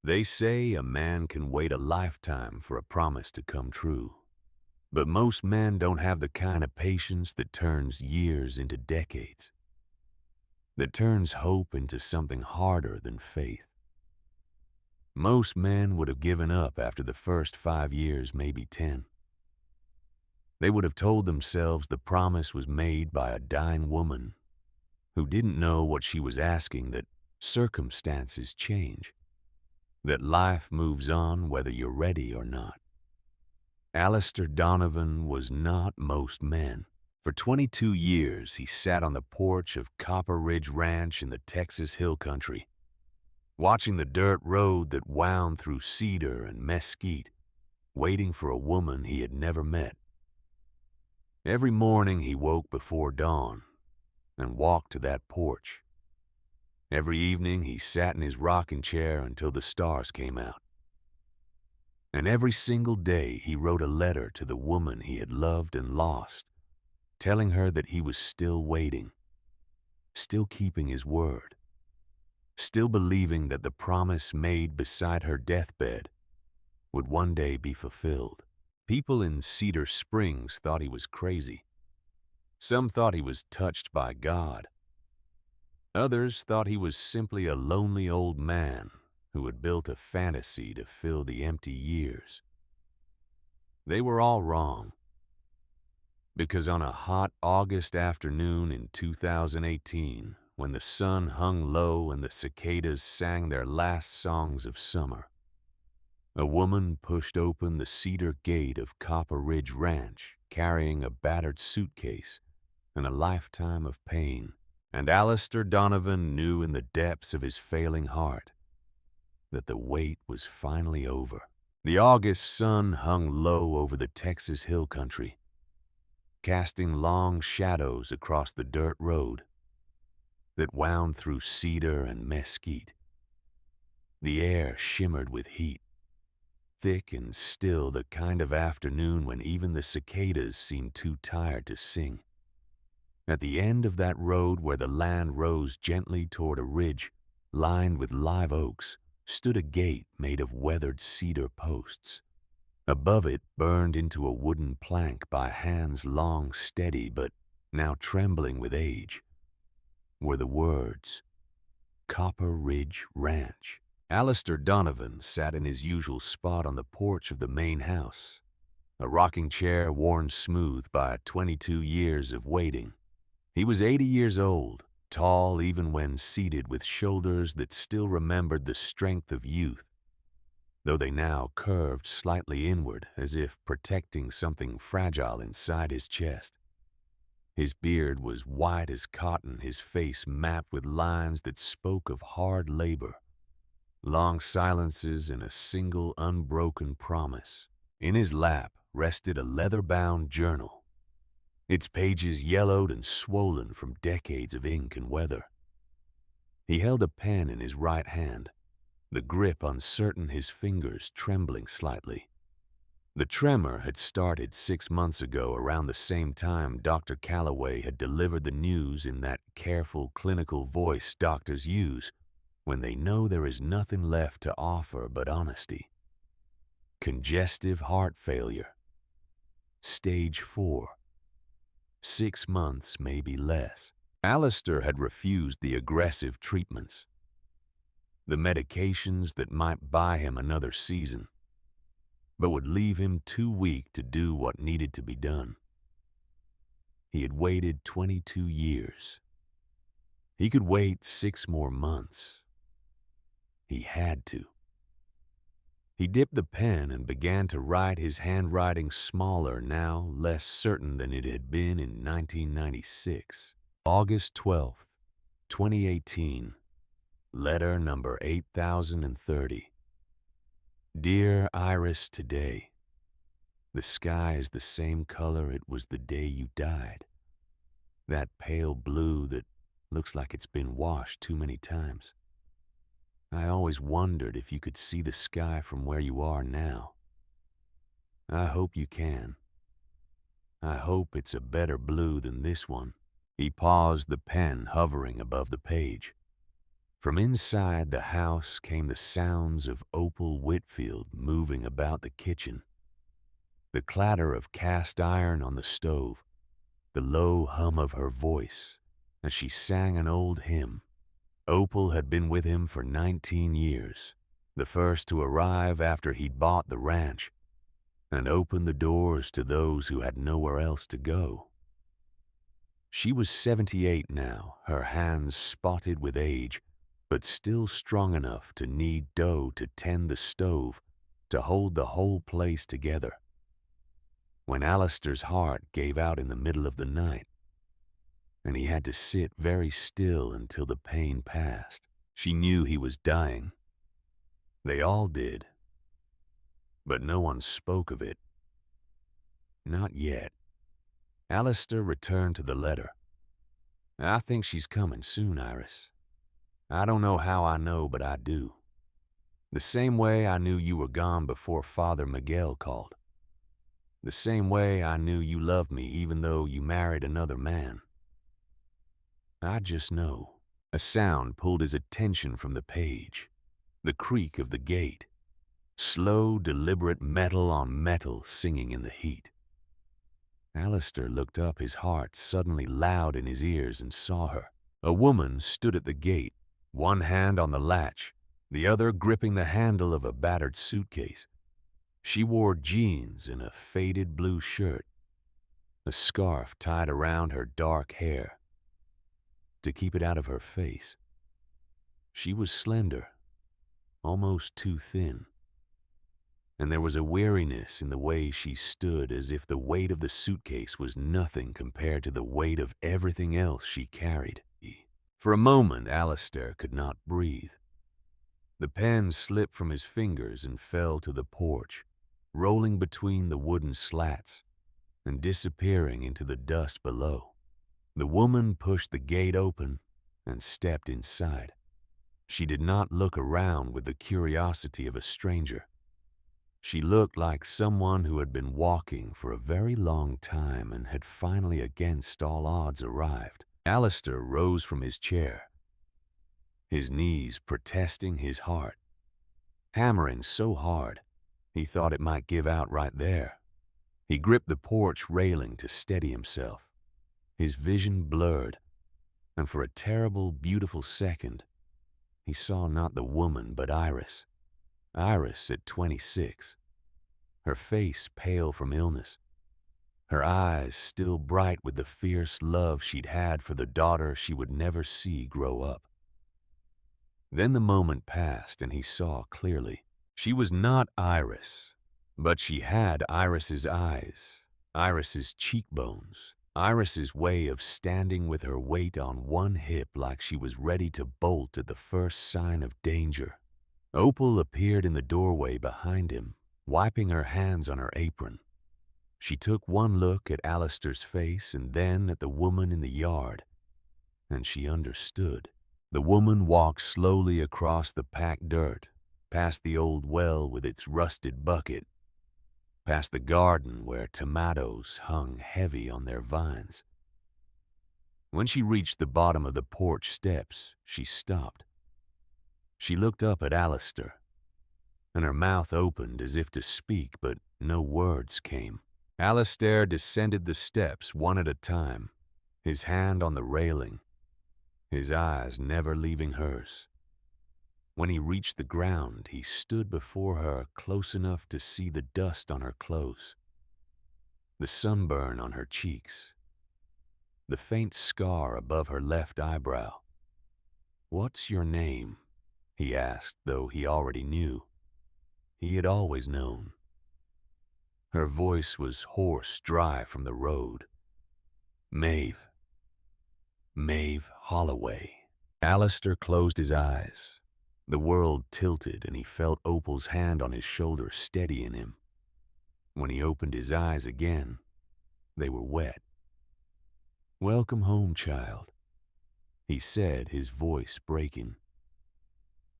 They say a man can wait a lifetime for a promise to come true. But most men don't have the kind of patience that turns years into decades, that turns hope into something harder than faith. Most men would have given up after the first 5 years, maybe 10. They would have told themselves the promise was made by a dying woman who didn't know what she was asking, that circumstances change, that life moves on whether you're ready or not. Alistair Donovan was not most men. For 22 years, he sat on the porch of Copper Ridge Ranch in the Texas Hill Country, watching the dirt road that wound through cedar and mesquite, waiting for a woman he had never met. Every morning he woke before dawn and walked to that porch. Every evening he sat in his rocking chair until the stars came out. And every single day he wrote a letter to the woman he had loved and lost, telling her that he was still waiting, still keeping his word, still believing that the promise made beside her deathbed would one day be fulfilled. People in Cedar Springs thought he was crazy. Some thought he was touched by God. Others thought he was simply a lonely old man who had built a fantasy to fill the empty years. They were all wrong, because on a hot August afternoon in 2018, when the sun hung low and the cicadas sang their last songs of summer, a woman pushed open the cedar gate of Copper Ridge Ranch carrying a battered suitcase and a lifetime of pain, and Alistair Donovan knew in the depths of his failing heart that the wait was finally over. The August sun hung low over the Texas Hill Country, casting long shadows across the dirt road that wound through cedar and mesquite. The air shimmered with heat, thick and still, the kind of afternoon when even the cicadas seemed too tired to sing. At the end of that road, where the land rose gently toward a ridge lined with live oaks, stood a gate made of weathered cedar posts. Above it, burned into a wooden plank by hands long steady but now trembling with age, were the words, "Copper Ridge Ranch." Alistair Donovan sat in his usual spot on the porch of the main house, a rocking chair worn smooth by 22 years of waiting. He was 80 years old, tall even when seated, with shoulders that still remembered the strength of youth, though they now curved slightly inward as if protecting something fragile inside his chest. His beard was white as cotton, his face mapped with lines that spoke of hard labor, long silences, and a single unbroken promise. In his lap rested a leather-bound journal, its pages yellowed and swollen from decades of ink and weather. He held a pen in his right hand, the grip uncertain, his fingers trembling slightly. The tremor had started 6 months ago, around the same time Dr. Calloway had delivered the news in that careful clinical voice doctors use when they know there is nothing left to offer but honesty. Congestive heart failure. Stage 4. 6 months, maybe less. Alistair had refused the aggressive treatments, the medications that might buy him another season, but would leave him too weak to do what needed to be done. He had waited 22 years. He could wait 6 more months. He had to. He dipped the pen and began to write, his handwriting smaller now, less certain than it had been in 1996. August 12th, 2018. Letter number 8030. Dear Iris, today, the sky is the same color it was the day you died. That pale blue that looks like it's been washed too many times. I always wondered if you could see the sky from where you are now. I hope you can. I hope it's a better blue than this one. He paused, the pen hovering above the page. From inside the house came the sounds of Opal Whitfield moving about the kitchen, the clatter of cast iron on the stove, the low hum of her voice as she sang an old hymn. Opal had been with him for 19 years, the first to arrive after he'd bought the ranch and opened the doors to those who had nowhere else to go. She was 78 now, her hands spotted with age, but still strong enough to knead dough to tend the stove, to hold the whole place together. When Alistair's heart gave out in the middle of the night, and he had to sit very still until the pain passed, she knew he was dying. They all did. But no one spoke of it. Not yet. Alistair returned to the letter. I think she's coming soon, Iris. I don't know how I know, but I do. The same way I knew you were gone before Father Miguel called. The same way I knew you loved me even though you married another man. I just know. A sound pulled his attention from the page. The creak of the gate. Slow, deliberate metal on metal singing in the heat. Alistair looked up, his heart suddenly loud in his ears, and saw her. A woman stood at the gate, one hand on the latch, the other gripping the handle of a battered suitcase. She wore jeans and a faded blue shirt, a scarf tied around her dark hair to keep it out of her face. She was slender, almost too thin, and there was a weariness in the way she stood, as if the weight of the suitcase was nothing compared to the weight of everything else she carried. For a moment, Alistair could not breathe. The pen slipped from his fingers and fell to the porch, rolling between the wooden slats and disappearing into the dust below. The woman pushed the gate open and stepped inside. She did not look around with the curiosity of a stranger. She looked like someone who had been walking for a very long time and had finally, against all odds, arrived. Alistair rose from his chair, his knees protesting his heart, hammering so hard he thought it might give out right there. He gripped the porch railing to steady himself. His vision blurred, and for a terrible, beautiful second, he saw not the woman but Iris. Iris at 26, her face pale from illness, her eyes still bright with the fierce love she'd had for the daughter she would never see grow up. Then the moment passed and he saw clearly. She was not Iris, but she had Iris's eyes, Iris's cheekbones, Iris's way of standing with her weight on one hip like she was ready to bolt at the first sign of danger. Opal appeared in the doorway behind him, wiping her hands on her apron. She took one look at Alistair's face and then at the woman in the yard, and she understood. The woman walked slowly across the packed dirt, past the old well with its rusted bucket, past the garden where tomatoes hung heavy on their vines. When she reached the bottom of the porch steps, she stopped. She looked up at Alistair, and her mouth opened as if to speak, but no words came. Alistair descended the steps one at a time, his hand on the railing, his eyes never leaving hers. When he reached the ground, he stood before her close enough to see the dust on her clothes, the sunburn on her cheeks, the faint scar above her left eyebrow. "What's your name?" he asked, though he already knew. He had always known. Her voice was hoarse, dry from the road. "Maeve. Maeve Holloway." Alistair closed his eyes. The world tilted and he felt Opal's hand on his shoulder steadying him. When he opened his eyes again, they were wet. "Welcome home, child," he said, his voice breaking.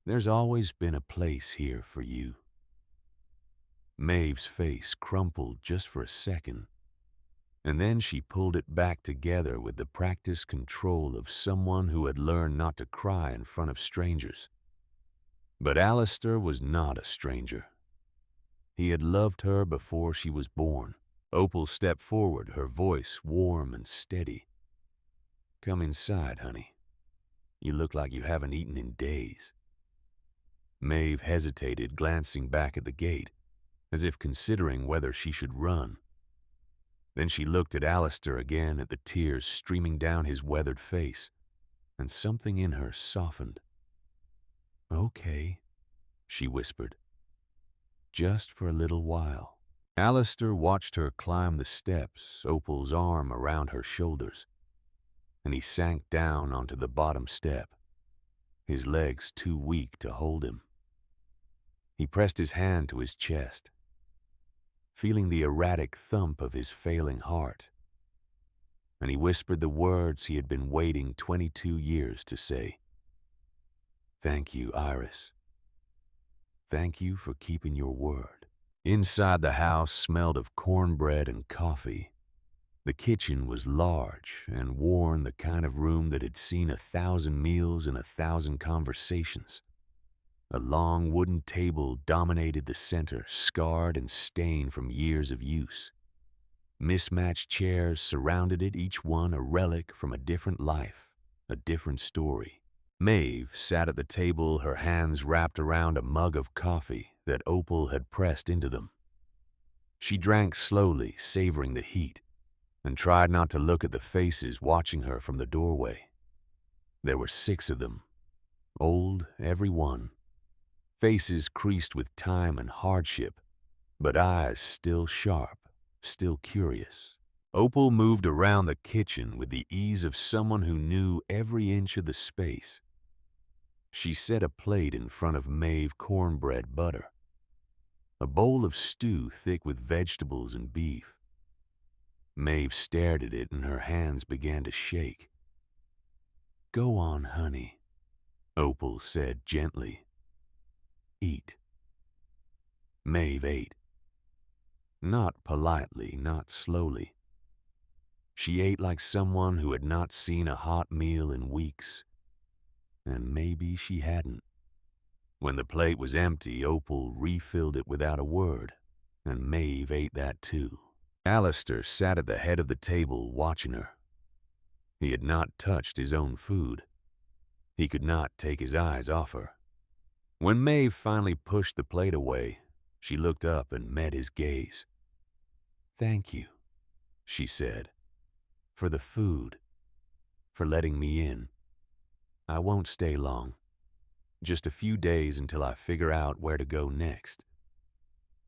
"There's always been a place here for you." Maeve's face crumpled just for a second, And then she pulled it back together with the practiced control of someone who had learned not to cry in front of strangers. But Alistair was not a stranger. He had loved her before she was born. Opal stepped forward, her voice warm and steady. "Come inside, honey. You look like you haven't eaten in days." Maeve hesitated, glancing back at the gate, as if considering whether she should run. Then she looked at Alistair again, at the tears streaming down his weathered face, and something in her softened. "Okay," she whispered. "Just for a little while." Alistair watched her climb the steps, Opal's arm around her shoulders, and he sank down onto the bottom step, his legs too weak to hold him. He pressed his hand to his chest, feeling the erratic thump of his failing heart, and he whispered the words he had been waiting 22 years to say. "Thank you, Iris. Thank you for keeping your word." Inside the house smelled of cornbread and coffee. The kitchen was large and worn, the kind of room that had seen 1,000 meals and 1,000 conversations. A long wooden table dominated the center, scarred and stained from years of use. Mismatched chairs surrounded it, each one a relic from a different life, a different story. Maeve sat at the table, her hands wrapped around a mug of coffee that Opal had pressed into them. She drank slowly, savoring the heat, and tried not to look at the faces watching her from the doorway. There were 6 of them, old every one, faces creased with time and hardship, but eyes still sharp, still curious. Opal moved around the kitchen with the ease of someone who knew every inch of the space. She set a plate in front of Maeve, cornbread, butter, a bowl of stew thick with vegetables and beef. Maeve stared at it and her hands began to shake. "Go on, honey," Opal said gently. "Eat." Maeve ate. Not politely, not slowly. She ate like someone who had not seen a hot meal in weeks. And maybe she hadn't. When the plate was empty, Opal refilled it without a word, and Maeve ate that too. Alistair sat at the head of the table watching her. He had not touched his own food. He could not take his eyes off her. When Maeve finally pushed the plate away, she looked up and met his gaze. "Thank you," she said, "for the food, for letting me in. I won't stay long. Just a few days until I figure out where to go next."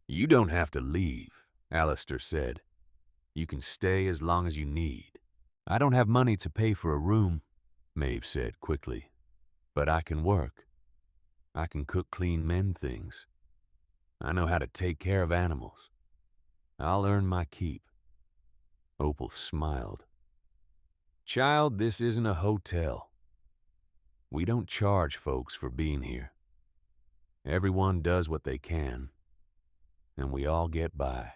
"You don't have to leave," Alistair said. "You can stay as long as you need." "I don't have money to pay for a room," Maeve said quickly. "But I can work. I can cook, clean, mend things. I know how to take care of animals. I'll earn my keep." Opal smiled. "Child, this isn't a hotel. We don't charge folks for being here. Everyone does what they can, and we all get by."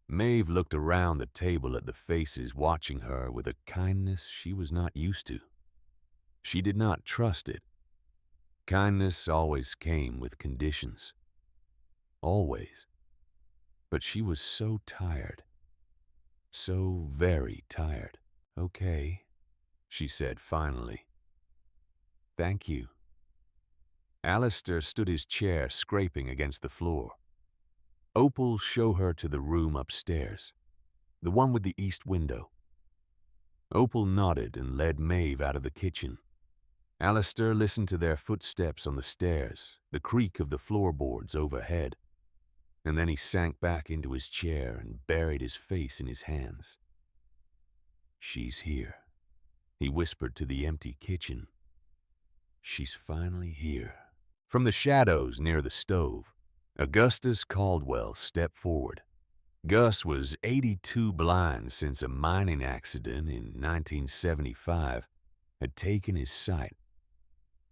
Maeve looked around the table at the faces watching her with a kindness she was not used to. She did not trust it. Kindness always came with conditions. Always. But she was so tired. So very tired. "Okay," she said finally. "Thank you." Alistair stood his chair scraping against the floor. Opal showed her to the room upstairs, the one with the east window. Opal nodded and led Maeve out of the kitchen. Alistair listened to their footsteps on the stairs, the creak of the floorboards overhead, and then he sank back into his chair and buried his face in his hands. "She's here," he whispered to the empty kitchen. "She's finally here." From the shadows near the stove, Augustus Caldwell stepped forward. Gus was 82, blind since a mining accident in 1975 had taken his sight,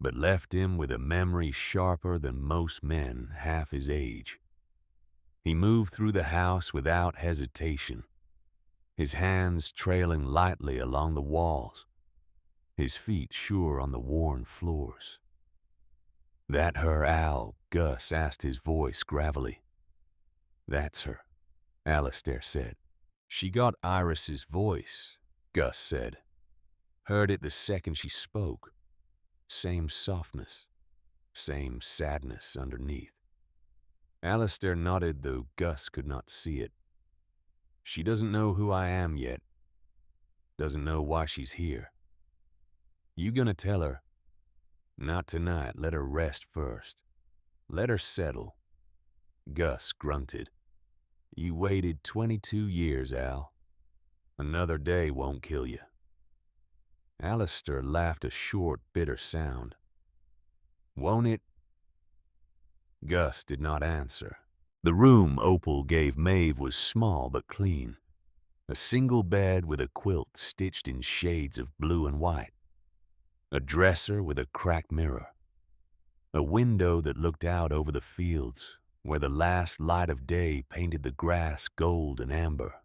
but left him with a memory sharper than most men half his age. He moved through the house without hesitation, his hands trailing lightly along the walls, his feet sure on the worn floors. "That her, Al?" Gus asked, his voice gravelly. "That's her," Alistair said. "She got Iris's voice," Gus said. "Heard it the second she spoke. Same softness, same sadness underneath." Alistair nodded, though Gus could not see it. "She doesn't know who I am yet. Doesn't know why she's here. You gonna tell her?" "Not tonight. Let her rest first. Let her settle." Gus grunted. "You waited 22 years, Al. Another day won't kill you." Alistair laughed a short, bitter sound. "Won't it?" Gus did not answer. The room Opal gave Maeve was small but clean. A single bed with a quilt stitched in shades of blue and white. A dresser with a cracked mirror. A window that looked out over the fields, where the last light of day painted the grass gold and amber.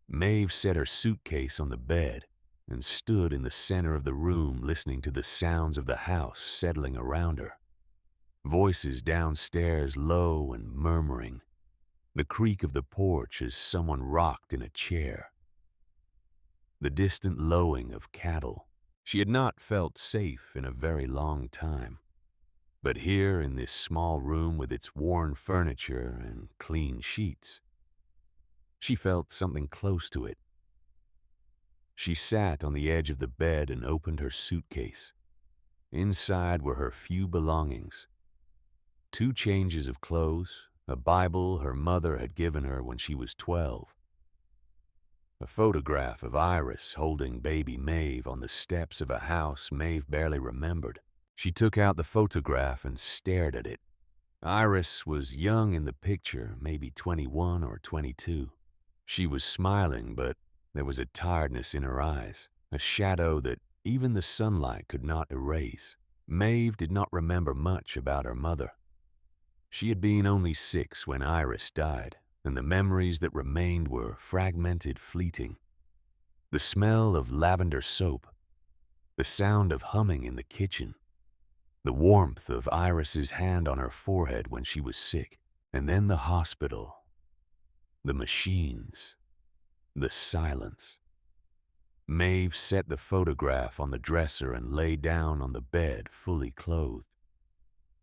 Maeve set her suitcase on the bed and stood in the center of the room listening to the sounds of the house settling around her. Voices downstairs low and murmuring. The creak of the porch as someone rocked in a chair. The distant lowing of cattle. She had not felt safe in a very long time. But here in this small room with its worn furniture and clean sheets, she felt something close to it. She sat on the edge of the bed and opened her suitcase. Inside were her few belongings. 2 changes of clothes, a Bible her mother had given her when she was 12, a photograph of Iris holding baby Maeve on the steps of a house Maeve barely remembered. She took out the photograph and stared at it. Iris was young in the picture, maybe 21 or 22. She was smiling, but there was a tiredness in her eyes, a shadow that even the sunlight could not erase. Maeve did not remember much about her mother. She had been only 6 when Iris died, and the memories that remained were fragmented, fleeting. The smell of lavender soap, the sound of humming in the kitchen, the warmth of Iris's hand on her forehead when she was sick, and then the hospital, the machines, the silence. Maeve set the photograph on the dresser and lay down on the bed, fully clothed.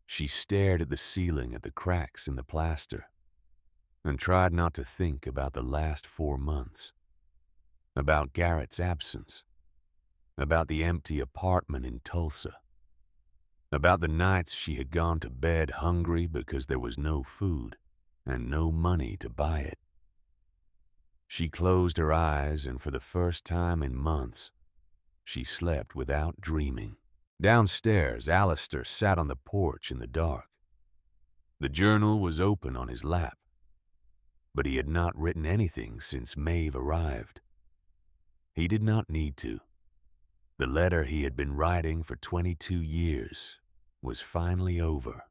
She stared at the ceiling, at the cracks in the plaster, and tried not to think about the last 4 months, about Garrett's absence, about the empty apartment in Tulsa, about the nights she had gone to bed hungry because there was no food and no money to buy it. She closed her eyes, and for the first time in months, she slept without dreaming. Downstairs, Alistair sat on the porch in the dark. The journal was open on his lap, but he had not written anything since Maeve arrived. He did not need to. The letter he had been writing for 22 years was finally over.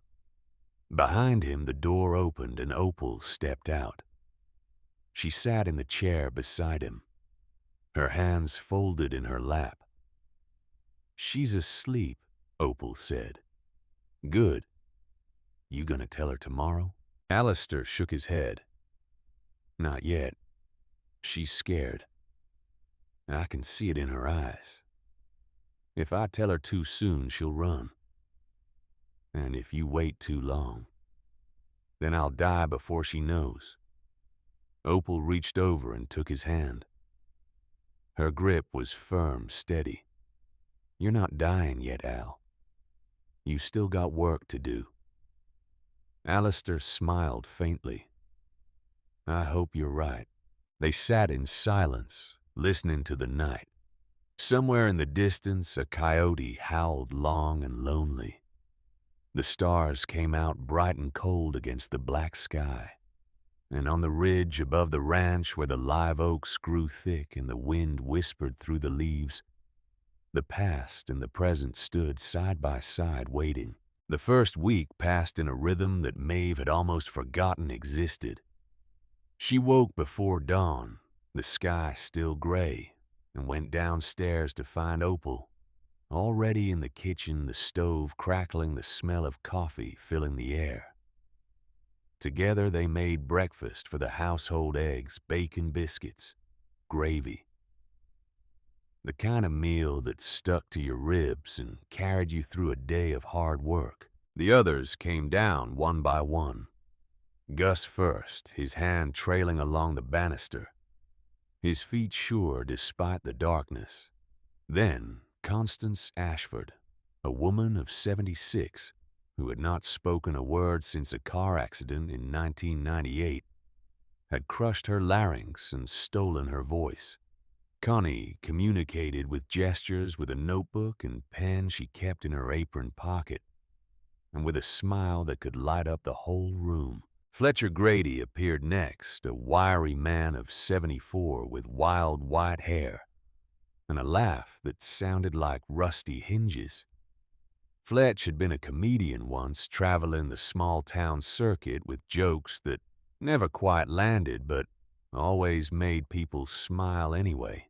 Behind him, the door opened and Opal stepped out. She sat in the chair beside him, her hands folded in her lap. "She's asleep," Opal said. "Good. You gonna tell her tomorrow?" Alistair shook his head. "Not yet. She's scared. I can see it in her eyes. If I tell her too soon, she'll run. And if you wait too long, then I'll die before she knows." Opal reached over and took his hand. Her grip was firm, steady. "You're not dying yet, Al. You still got work to do." Alistair smiled faintly. "I hope you're right." They sat in silence, listening to the night. Somewhere in the distance, a coyote howled long and lonely. The stars came out bright and cold against the black sky. And on the ridge above the ranch where the live oaks grew thick and the wind whispered through the leaves, the past and the present stood side by side waiting. The first week passed in a rhythm that Maeve had almost forgotten existed. She woke before dawn, the sky still gray, and went downstairs to find Opal, already in the kitchen, the stove crackling, the smell of coffee filling the air. Together they made breakfast for the household: eggs, bacon, biscuits, gravy. The kind of meal that stuck to your ribs and carried you through a day of hard work. The others came down one by one. Gus first, his hand trailing along the banister, his feet sure despite the darkness. Then Constance Ashford, a woman of 76 who had not spoken a word since a car accident in 1998, had crushed her larynx and stolen her voice. Connie communicated with gestures with a notebook and pen she kept in her apron pocket, and with a smile that could light up the whole room. Fletcher Grady appeared next, a wiry man of 74 with wild white hair and a laugh that sounded like rusty hinges. Fletch had been a comedian once, traveling the small-town circuit with jokes that never quite landed but always made people smile anyway.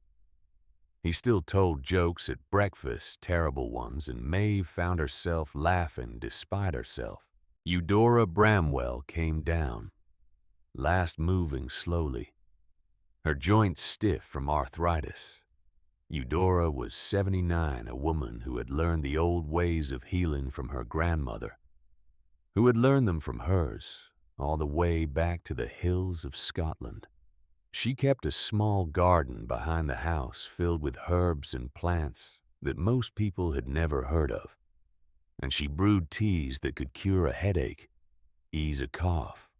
He still told jokes at breakfast, terrible ones, and Maeve found herself laughing despite herself. Eudora Bramwell came down, last moving slowly, her joints stiff from arthritis. Eudora was 79, a woman who had learned the old ways of healing from her grandmother, who had learned them from hers, all the way back to the hills of Scotland. She kept a small garden behind the house filled with herbs and plants that most people had never heard of, and she brewed teas that could cure a headache, ease a cough,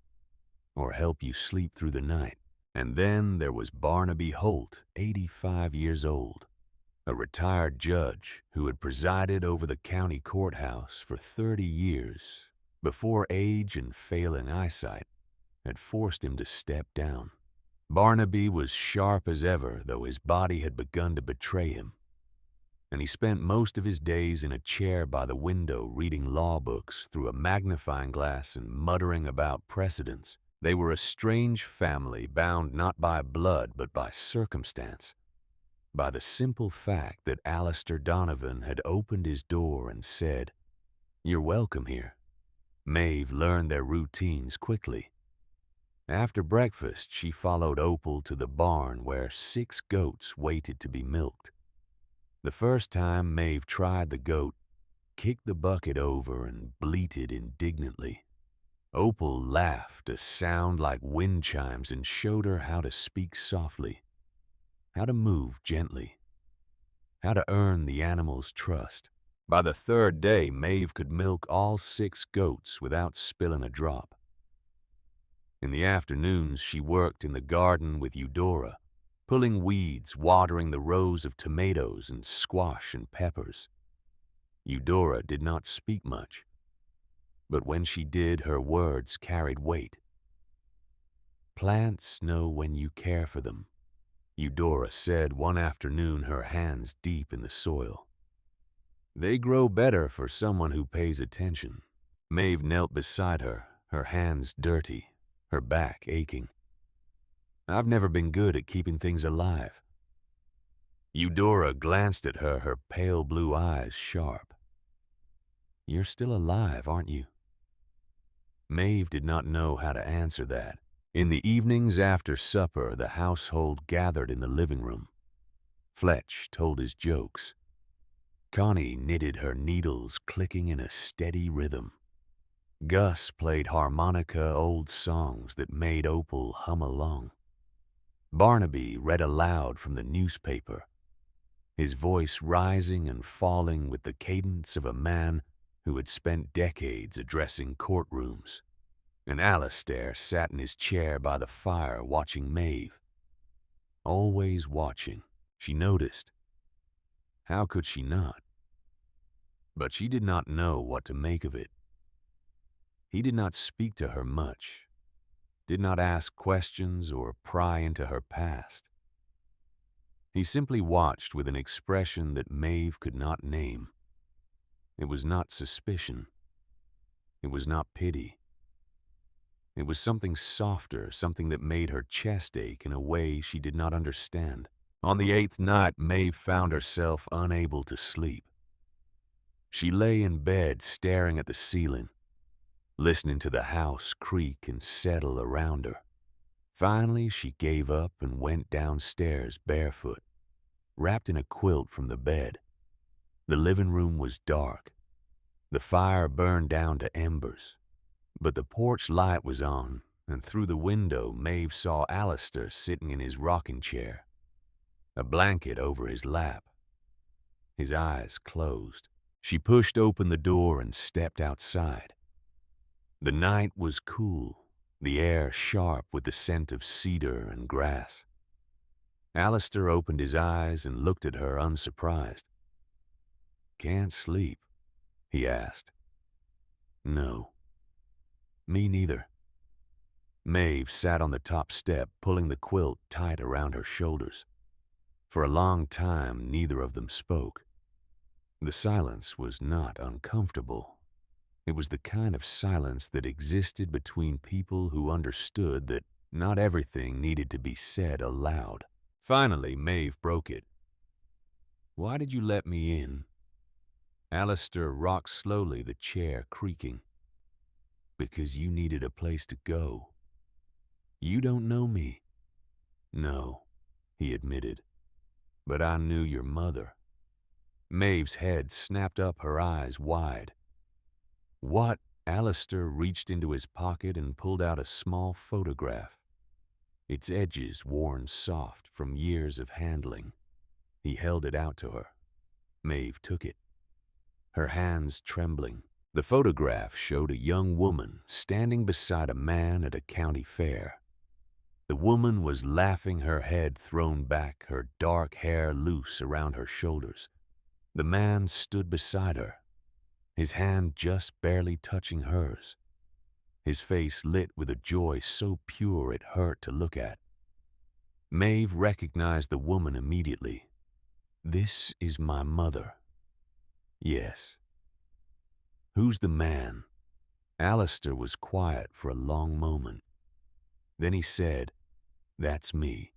or help you sleep through the night. And then there was Barnaby Holt, 85 years old, a retired judge who had presided over the county courthouse for 30 years before age and failing eyesight had forced him to step down. Barnaby was sharp as ever, though his body had begun to betray him, and he spent most of his days in a chair by the window reading law books through a magnifying glass and muttering about precedents. They were a strange family, bound not by blood but by circumstance, by the simple fact that Alistair Donovan had opened his door and said, "You're welcome here." Maeve learned their routines quickly. After breakfast, she followed Opal to the barn where 6 goats waited to be milked. The first time Maeve tried the goat, kicked the bucket over and bleated indignantly. Opal laughed, a sound like wind chimes, and showed her how to speak softly, how to move gently, how to earn the animal's trust. By the 3rd day, Maeve could milk all 6 goats without spilling a drop. In the afternoons, she worked in the garden with Eudora, pulling weeds, watering the rows of tomatoes and squash and peppers. Eudora did not speak much, but when she did, her words carried weight. "Plants know when you care for them," Eudora said one afternoon, her hands deep in the soil. "They grow better for someone who pays attention." Maeve knelt beside her, her hands dirty, her back aching. "I've never been good at keeping things alive." Eudora glanced at her, her pale blue eyes sharp. "You're still alive, aren't you?" Maeve did not know how to answer that. In the evenings after supper, the household gathered in the living room. Fletch told his jokes. Connie knitted her needles, clicking in a steady rhythm. Gus played harmonica, old songs that made Opal hum along. Barnaby read aloud from the newspaper, his voice rising and falling with the cadence of a man who had spent decades addressing courtrooms. And Alistair sat in his chair by the fire watching Maeve. Always watching, she noticed. How could she not? But she did not know what to make of it. He did not speak to her much, did not ask questions or pry into her past. He simply watched with an expression that Maeve could not name. It was not suspicion. It was not pity. It was something softer, something that made her chest ache in a way she did not understand. On the eighth night, Maeve found herself unable to sleep. She lay in bed staring at the ceiling, listening to the house creak and settle around her. Finally, she gave up and went downstairs barefoot, wrapped in a quilt from the bed. The living room was dark. The fire burned down to embers, but the porch light was on, and through the window Maeve saw Alistair sitting in his rocking chair, a blanket over his lap, his eyes closed. She pushed open the door and stepped outside. The night was cool, the air sharp with the scent of cedar and grass. Alistair opened his eyes and looked at her unsurprised. "Can't sleep?" he asked. "No. Me neither." Maeve sat on the top step, pulling the quilt tight around her shoulders. For a long time, neither of them spoke. The silence was not uncomfortable. It was the kind of silence that existed between people who understood that not everything needed to be said aloud. Finally, Maeve broke it. "Why did you let me in?" Alistair rocked slowly, the chair creaking. "Because you needed a place to go. You don't know me." "No," he admitted. "But I knew your mother." Maeve's head snapped up, her eyes wide. "What?" Alistair reached into his pocket and pulled out a small photograph, its edges worn soft from years of handling. He held it out to her. Maeve took it, her hands trembling. The photograph showed a young woman standing beside a man at a county fair. The woman was laughing, her head thrown back, her dark hair loose around her shoulders. The man stood beside her, his hand just barely touching hers, his face lit with a joy so pure it hurt to look at. Maeve recognized the woman immediately. "This is my mother." "Yes." "Who's the man?" Alistair was quiet for a long moment. Then he said, "That's me.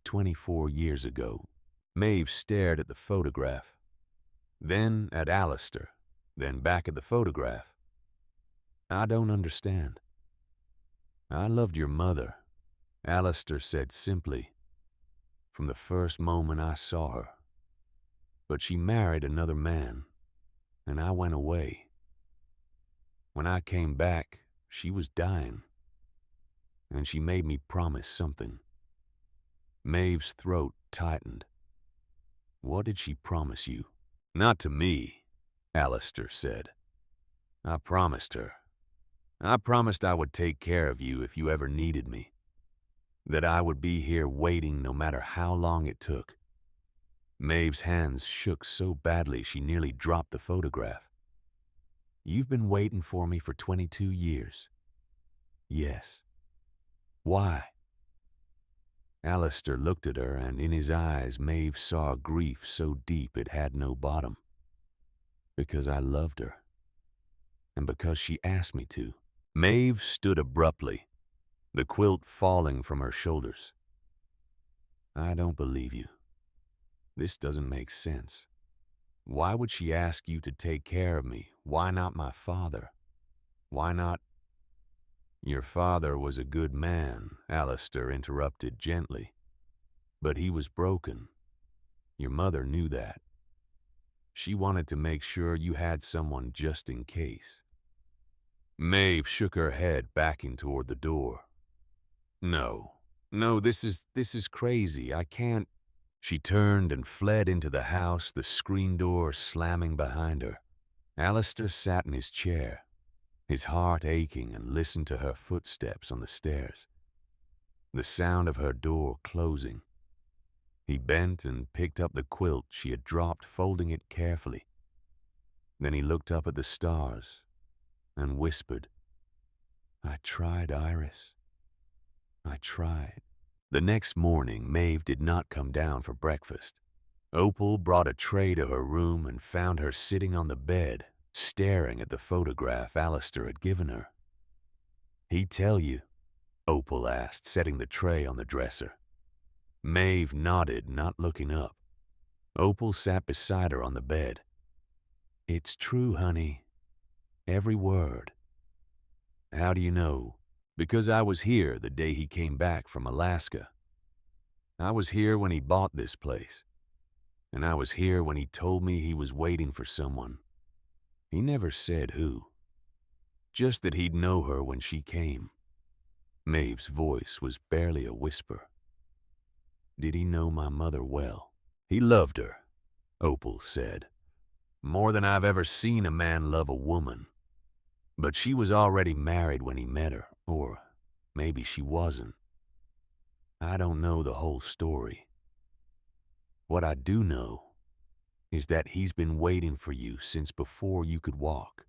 24 years ago." Maeve stared at the photograph, then at Alistair, then back at the photograph. "I don't understand." "I loved your mother," Alistair said simply, "from the first moment I saw her. But she married another man, and I went away. When I came back, she was dying, and she made me promise something." Maeve's throat tightened. "What did she promise you?" "Not to me," Alistair said. "I promised her. I promised I would take care of you if you ever needed me, that I would be here waiting no matter how long it took." Maeve's hands shook so badly she nearly dropped the photograph. "You've been waiting for me for 22 years. "Yes." "Why?" Alistair looked at her, and in his eyes Maeve saw a grief so deep it had no bottom. "Because I loved her, and because she asked me to." Maeve stood abruptly, the quilt falling from her shoulders. "I don't believe you. This doesn't make sense. Why would she ask you to take care of me? Why not my father? Why not—" "Your father was a good man," Alistair interrupted gently. "But he was broken. Your mother knew that. She wanted to make sure you had someone just in case." Maeve shook her head, backing toward the door. No, this is crazy. I can't." She turned and fled into the house, the screen door slamming behind her. Alistair sat in his chair, his heart aching, and listened to her footsteps on the stairs, the sound of her door closing. He bent and picked up the quilt she had dropped, folding it carefully. Then he looked up at the stars and whispered, "I tried, Iris. I tried." The next morning, Maeve did not come down for breakfast. Opal brought a tray to her room and found her sitting on the bed, staring at the photograph Alistair had given her. "He tell you?" Opal asked, setting the tray on the dresser. Maeve nodded, not looking up. Opal sat beside her on the bed. "It's true, honey. Every word." "How do you know?" "Because I was here the day he came back from Alaska. I was here when he bought this place. And I was here when he told me he was waiting for someone. He never said who. Just that he'd know her when she came." Maeve's voice was barely a whisper. "Did he know my mother well?" "He loved her," Opal said. "More than I've ever seen a man love a woman. But she was already married when he met her, or maybe she wasn't. I don't know the whole story. What I do know is that he's been waiting for you since before you could walk.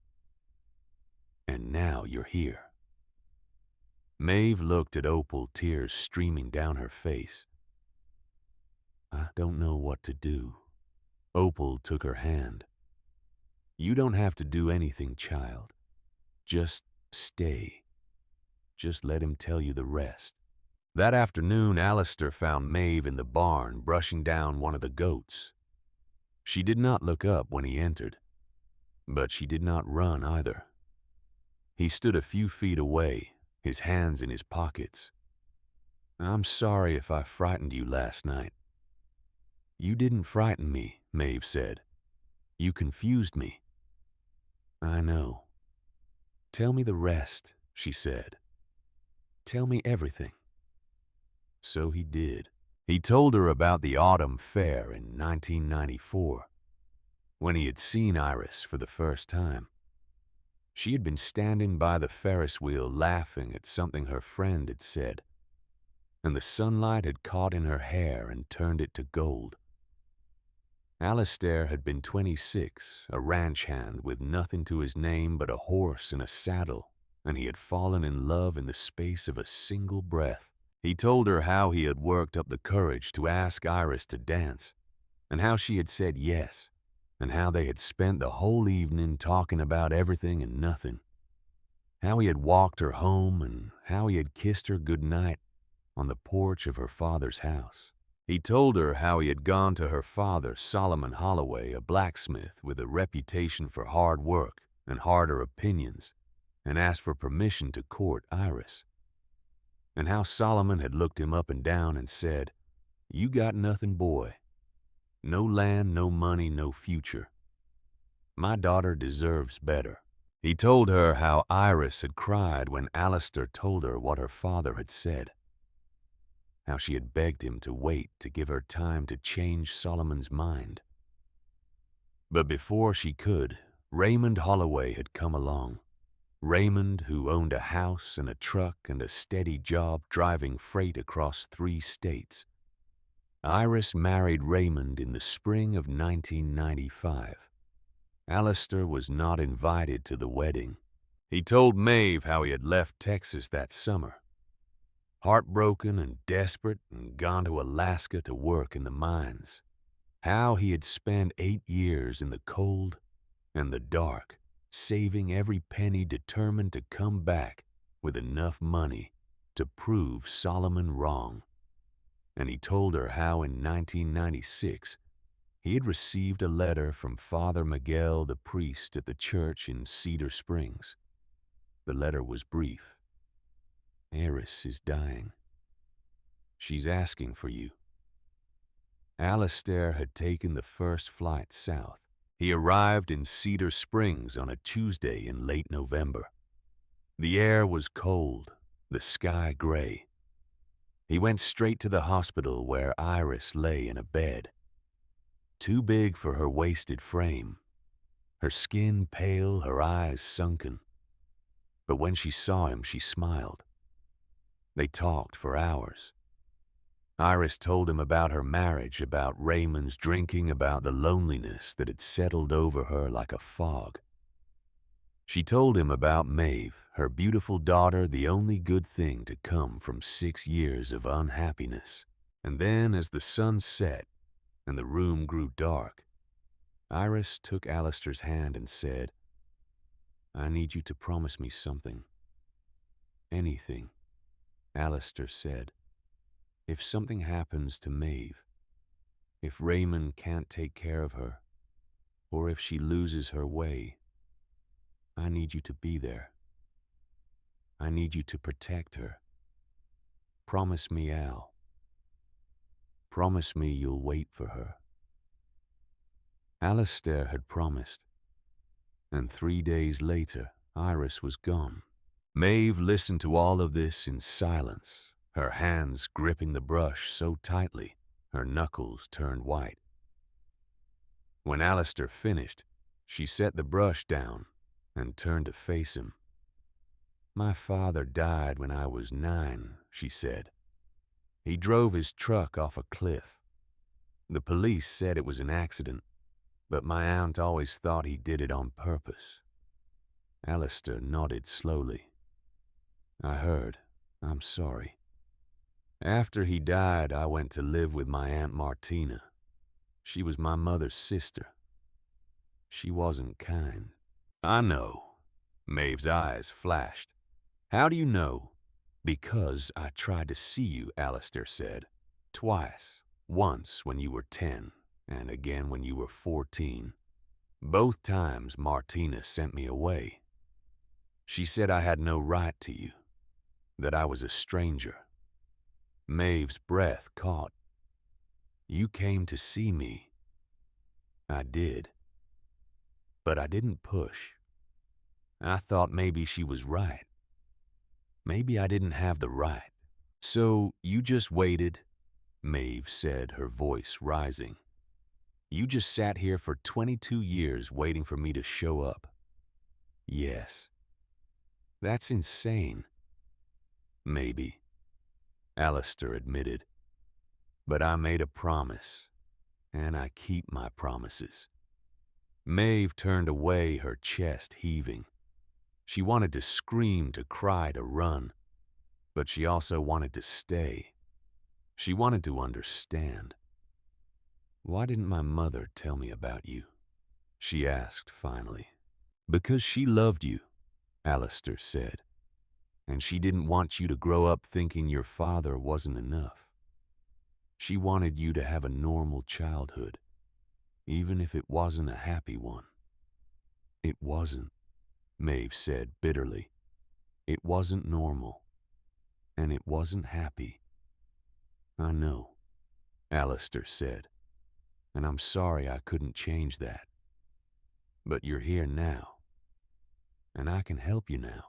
And now you're here." Maeve looked at Opal, tears streaming down her face. "I don't know what to do." Opal took her hand. "You don't have to do anything, child. Just stay. Just let him tell you the rest." That afternoon, Alistair found Maeve in the barn brushing down one of the goats. She did not look up when he entered, but she did not run either. He stood a few feet away, his hands in his pockets. "I'm sorry if I frightened you last night." "You didn't frighten me," Maeve said. "You confused me." "I know." "Tell me the rest," she said. "Tell me everything." So he did. He told her about the autumn fair in 1994, when he had seen Iris for the first time. She had been standing by the Ferris wheel laughing at something her friend had said, and the sunlight had caught in her hair and turned it to gold. Alistair had been 26, a ranch hand with nothing to his name but a horse and a saddle, and he had fallen in love in the space of a single breath. He told her how he had worked up the courage to ask Iris to dance, and how she had said yes, and how they had spent the whole evening talking about everything and nothing. How he had walked her home and how he had kissed her goodnight on the porch of her father's house. He told her how he had gone to her father, Solomon Holloway, a blacksmith with a reputation for hard work and harder opinions, and asked for permission to court Iris. And how Solomon had looked him up and down and said, "You got nothing, boy. No land, no money, no future. My daughter deserves better." He told her how Iris had cried when Alistair told her what her father had said. How she had begged him to wait to give her time to change Solomon's mind. But before she could, Raymond Holloway had come along. Raymond, who owned a house and a truck and a steady job driving freight across 3 states. Iris married Raymond in the spring of 1995. Alistair was not invited to the wedding. He told Maeve how he had left Texas that summer, heartbroken and desperate, and gone to Alaska to work in the mines. How he had spent 8 years in the cold and the dark, saving every penny, determined to come back with enough money to prove Solomon wrong. And he told her how in 1996 he had received a letter from Father Miguel, the priest at the church in Cedar Springs. The letter was brief. "Iris is dying. She's asking for you." Alistair had taken the first flight south. He arrived in Cedar Springs on a Tuesday in late November. The air was cold, the sky gray. He went straight to the hospital where Iris lay in a bed. Too big for her wasted frame, her skin pale, her eyes sunken. But when she saw him, she smiled. They talked for hours. Iris told him about her marriage, about Raymond's drinking, about the loneliness that had settled over her like a fog. She told him about Maeve, her beautiful daughter, the only good thing to come from 6 years of unhappiness. And then, as the sun set and the room grew dark, Iris took Alistair's hand and said, "I need you to promise me something." anything, Alistair said. If something happens to Maeve, if Raymond can't take care of her, or if she loses her way, I need you to be there. I need you to protect her. Promise me, Al. Promise me you'll wait for her. Alistair had promised, and 3 days later, Iris was gone. Maeve listened to all of this in silence, her hands gripping the brush so tightly her knuckles turned white. When Alistair finished, she set the brush down and turned to face him. My father died when I was 9, she said. He drove his truck off a cliff. The police said it was an accident, but my aunt always thought he did it on purpose. Alistair nodded slowly. I heard. I'm sorry. After he died, I went to live with my Aunt Martina. She was my mother's sister. She wasn't kind. I know. Maeve's eyes flashed. How do you know? Because I tried to see you, Alistair said. Twice. Once when you were 10, and again when you were 14. Both times Martina sent me away. She said I had no right to you, that I was a stranger. Maeve's breath caught. You came to see me. I did. But I didn't push. I thought maybe she was right. Maybe I didn't have the right. So you just waited, Maeve said, her voice rising. You just sat here for 22 years waiting for me to show up. Yes. That's insane. Maybe, Alistair admitted. But I made a promise, and I keep my promises. Maeve turned away, her chest heaving. She wanted to scream, to cry, to run, but she also wanted to stay. She wanted to understand. Why didn't my mother tell me about you? She asked finally. Because she loved you, Alistair said, and she didn't want you to grow up thinking your father wasn't enough. She wanted you to have a normal childhood, even if it wasn't a happy one. It wasn't, Maeve said bitterly. It wasn't normal, and it wasn't happy. I know, Alistair said, and I'm sorry I couldn't change that. But you're here now, and I can help you now.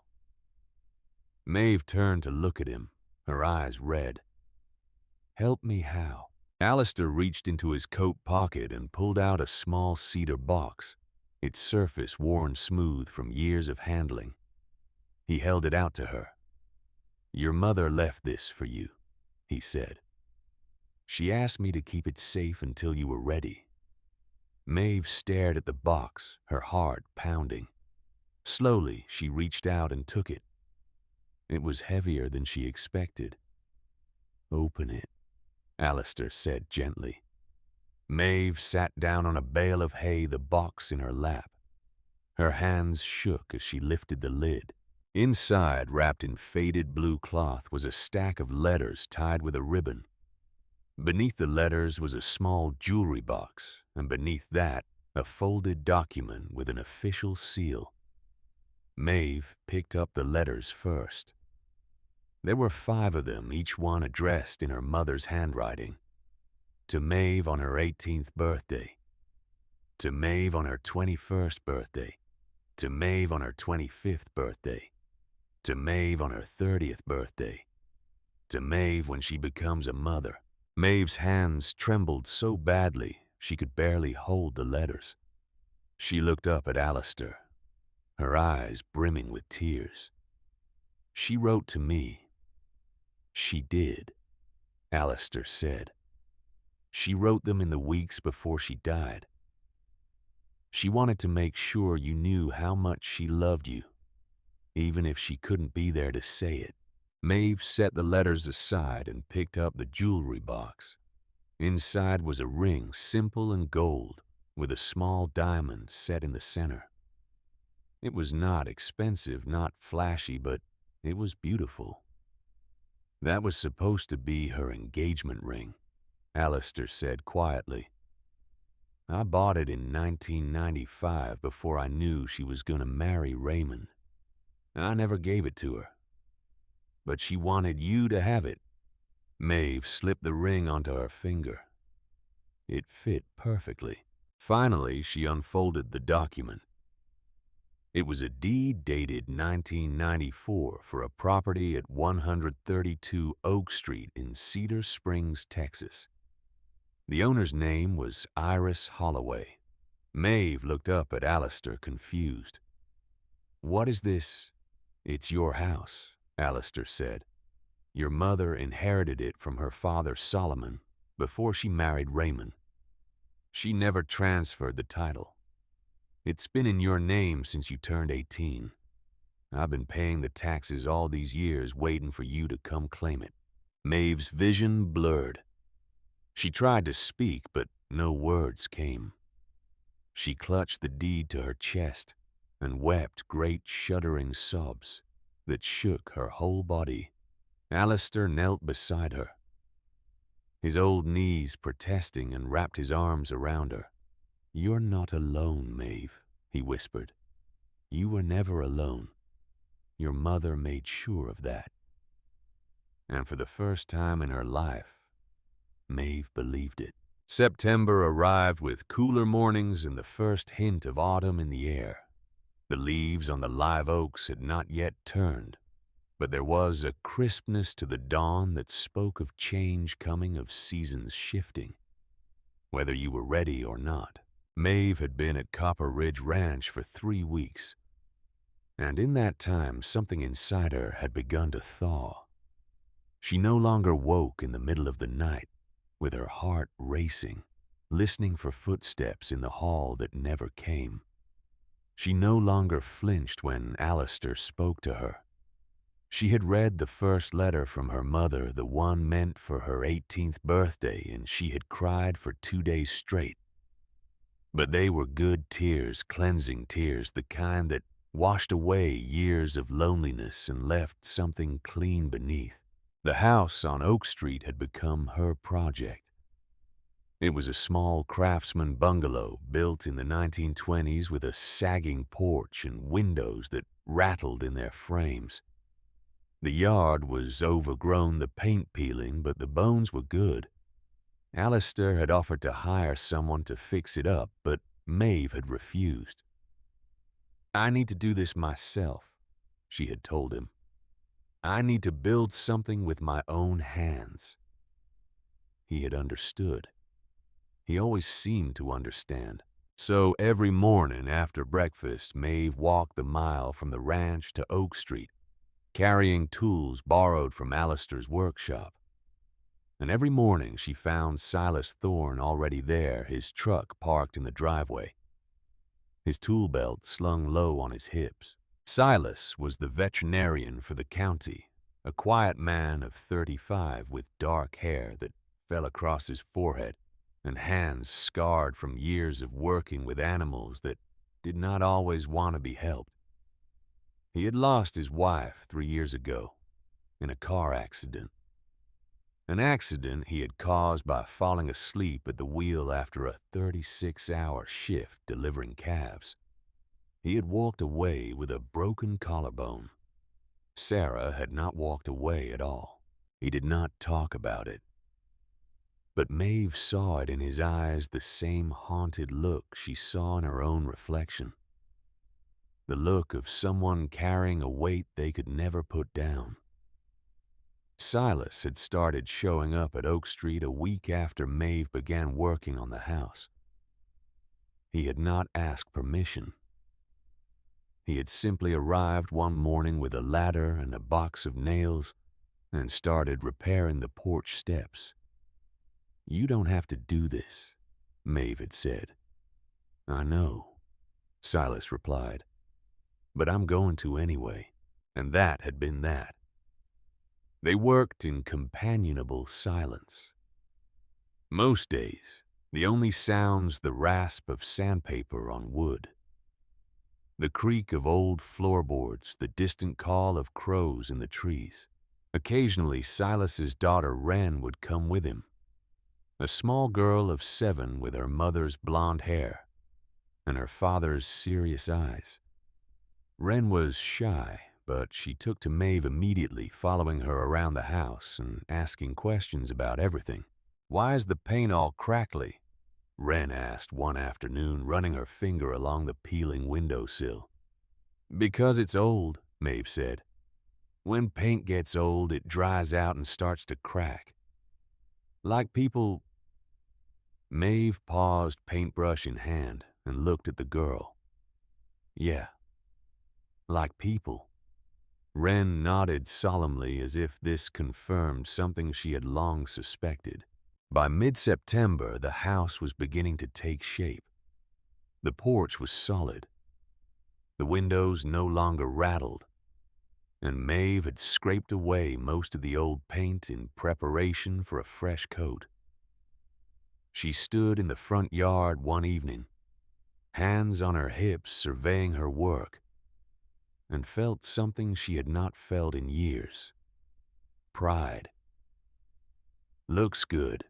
Maeve turned to look at him, her eyes red. Help me how? Alistair reached into his coat pocket and pulled out a small cedar box, its surface worn smooth from years of handling. He held it out to her. Your mother left this for you, he said. She asked me to keep it safe until you were ready. Maeve stared at the box, her heart pounding. Slowly, she reached out and took it. It was heavier than she expected. Open it, Alistair said gently. Maeve sat down on a bale of hay, the box in her lap. Her hands shook as she lifted the lid. Inside, wrapped in faded blue cloth, was a stack of letters tied with a ribbon. Beneath the letters was a small jewelry box, and beneath that, a folded document with an official seal. Maeve picked up the letters first. There were 5 of them, each one addressed in her mother's handwriting. To Maeve on her 18th birthday. To Maeve on her 21st birthday. To Maeve on her 25th birthday. To Maeve on her 30th birthday. To Maeve when she becomes a mother. Maeve's hands trembled so badly she could barely hold the letters. She looked up at Alistair, her eyes brimming with tears. She wrote to me. She did, Alistair said. She wrote them in the weeks before she died. She wanted to make sure you knew how much she loved you, even if she couldn't be there to say it. Maeve set the letters aside and picked up the jewelry box. Inside was a ring, simple and gold, with a small diamond set in the center. It was not expensive, not flashy, but It was beautiful. That was supposed to be her engagement ring, Alistair said quietly. I bought it in 1995 before I knew she was going to marry Raymond. I never gave it to her. But she wanted you to have it. Maeve slipped the ring onto her finger. It fit perfectly. Finally, she unfolded the document. It was a deed dated 1994 for a property at 132 Oak Street in Cedar Springs, Texas. The owner's name was Iris Holloway. Maeve looked up at Alistair, confused. What is this? It's your house, Alistair said. Your mother inherited it from her father Solomon before she married Raymond. She never transferred the title. It's been in your name since you turned 18. I've been paying the taxes all these years waiting for you to come claim it. Maeve's vision blurred. She tried to speak, but no words came. She clutched the deed to her chest and wept great shuddering sobs that shook her whole body. Alistair knelt beside her, his old knees protesting, and wrapped his arms around her. You're not alone, Maeve, he whispered. You were never alone. Your mother made sure of that. And for the first time in her life, Maeve believed it. September arrived with cooler mornings and the first hint of autumn in the air. The leaves on the live oaks had not yet turned, but there was a crispness to the dawn that spoke of change coming, of seasons shifting, whether you were ready or not. Maeve had been at Copper Ridge Ranch for 3 weeks, and in that time something inside her had begun to thaw. She no longer woke in the middle of the night, with her heart racing, listening for footsteps in the hall that never came. She no longer flinched when Alistair spoke to her. She had read the first letter from her mother, the one meant for her 18th birthday, and she had cried for 2 days straight. But they were good tears, cleansing tears, the kind that washed away years of loneliness and left something clean beneath. The house on Oak Street had become her project. It was a small craftsman bungalow built in the 1920s with a sagging porch and windows that rattled in their frames. The yard was overgrown, the paint peeling, but the bones were good. Alistair had offered to hire someone to fix it up, but Maeve had refused. I need to do this myself, she had told him. I need to build something with my own hands. He had understood. He always seemed to understand. So every morning after breakfast, Maeve walked the mile from the ranch to Oak Street, carrying tools borrowed from Alistair's workshop. And every morning she found Silas Thorne already there, his truck parked in the driveway, his tool belt slung low on his hips. Silas was the veterinarian for the county, a quiet man of 35 with dark hair that fell across his forehead and hands scarred from years of working with animals that did not always want to be helped. He had lost his wife 3 years ago in a car accident. An accident he had caused by falling asleep at the wheel after a 36-hour shift delivering calves. He had walked away with a broken collarbone. Sarah had not walked away at all. He did not talk about it. But Maeve saw it in his eyes, the same haunted look she saw in her own reflection. The look of someone carrying a weight they could never put down. Silas had started showing up at Oak Street a week after Maeve began working on the house. He had not asked permission. He had simply arrived one morning with a ladder and a box of nails and started repairing the porch steps. You don't have to do this, Maeve had said. I know, Silas replied, but I'm going to anyway. And that had been that. They worked in companionable silence. Most days, the only sounds the rasp of sandpaper on wood. The creak of old floorboards, the distant call of crows in the trees. Occasionally, Silas's daughter Wren would come with him, a small girl of 7 with her mother's blonde hair and her father's serious eyes. Wren was shy, but she took to Maeve immediately, following her around the house and asking questions about everything. "Why is the paint all crackly?" Wren asked one afternoon, running her finger along the peeling windowsill. "Because it's old," Maeve said. "When paint gets old, it dries out and starts to crack. Like people—" Maeve paused, paintbrush in hand, and looked at the girl. "Yeah, like people." Wren nodded solemnly as if this confirmed something she had long suspected. By mid-September, the house was beginning to take shape. The porch was solid. The windows no longer rattled, and Maeve had scraped away most of the old paint in preparation for a fresh coat. She stood in the front yard one evening, hands on her hips surveying her work, and felt something she had not felt in years: pride. "Looks good,"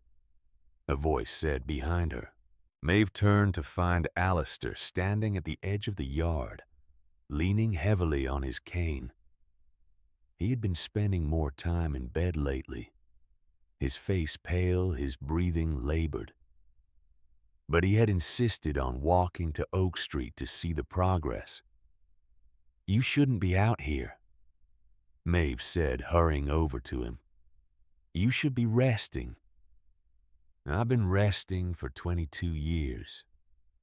a voice said behind her. Maeve turned to find Alistair standing at the edge of the yard, leaning heavily on his cane. He had been spending more time in bed lately, his face pale, his breathing labored. But he had insisted on walking to Oak Street to see the progress. "You shouldn't be out here," Maeve said, hurrying over to him. "You should be resting." "I've been resting for 22 years,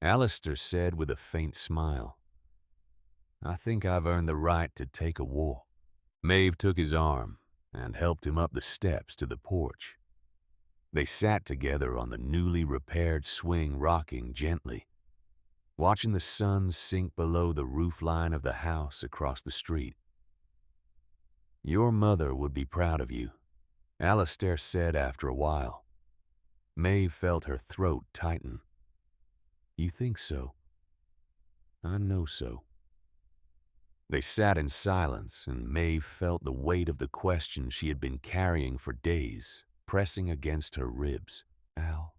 Alistair said with a faint smile. "I think I've earned the right to take a walk." Maeve took his arm and helped him up the steps to the porch. They sat together on the newly repaired swing, rocking gently, watching the sun sink below the roofline of the house across the street. "Your mother would be proud of you," Alistair said after a while. Maeve felt her throat tighten. "You think so?" "I know so." They sat in silence, and Maeve felt the weight of the question she had been carrying for days pressing against her ribs. "Al,"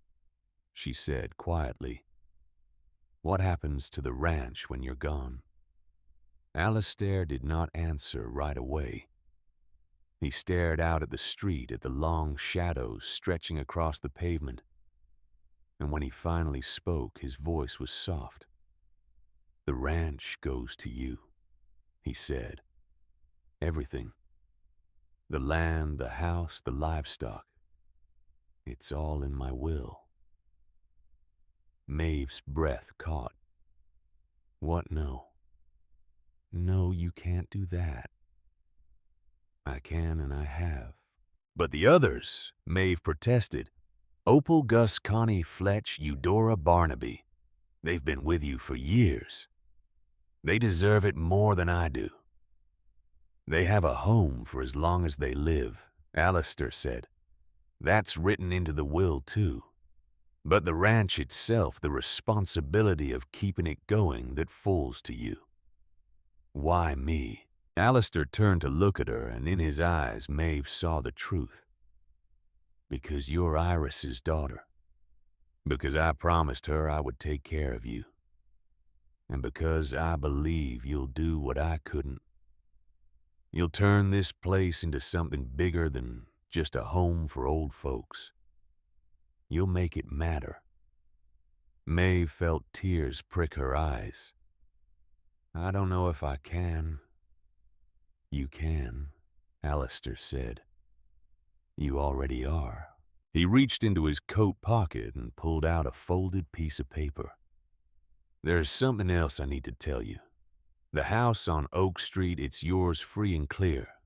she said quietly, "what happens to the ranch when you're gone?" Alistair did not answer right away. He stared out at the street, at the long shadows stretching across the pavement. And when he finally spoke, his voice was soft. "The ranch goes to you," he said. "Everything. The land, the house, the livestock. It's all in my will." Maeve's breath caught. "What no? No, you can't do that." "I can and I have." "But the others," Maeve protested. "Opal, Gus, Connie, Fletch, Eudora, Barnaby. They've been with you for years. They deserve it more than I do." "They have a home for as long as they live," Alistair said. "That's written into the will, too. But the ranch itself, the responsibility of keeping it going, that falls to you." "Why me?" Alistair turned to look at her, and in his eyes Maeve saw the truth. "Because you're Iris's daughter. Because I promised her I would take care of you. And because I believe you'll do what I couldn't. You'll turn this place into something bigger than just a home for old folks. You'll make it matter." Maeve felt tears prick her eyes. "I don't know if I can." "You can," Alistair said. "You already are." He reached into his coat pocket and pulled out a folded piece of paper. "There's something else I need to tell you. The house on Oak Street, it's yours free and clear.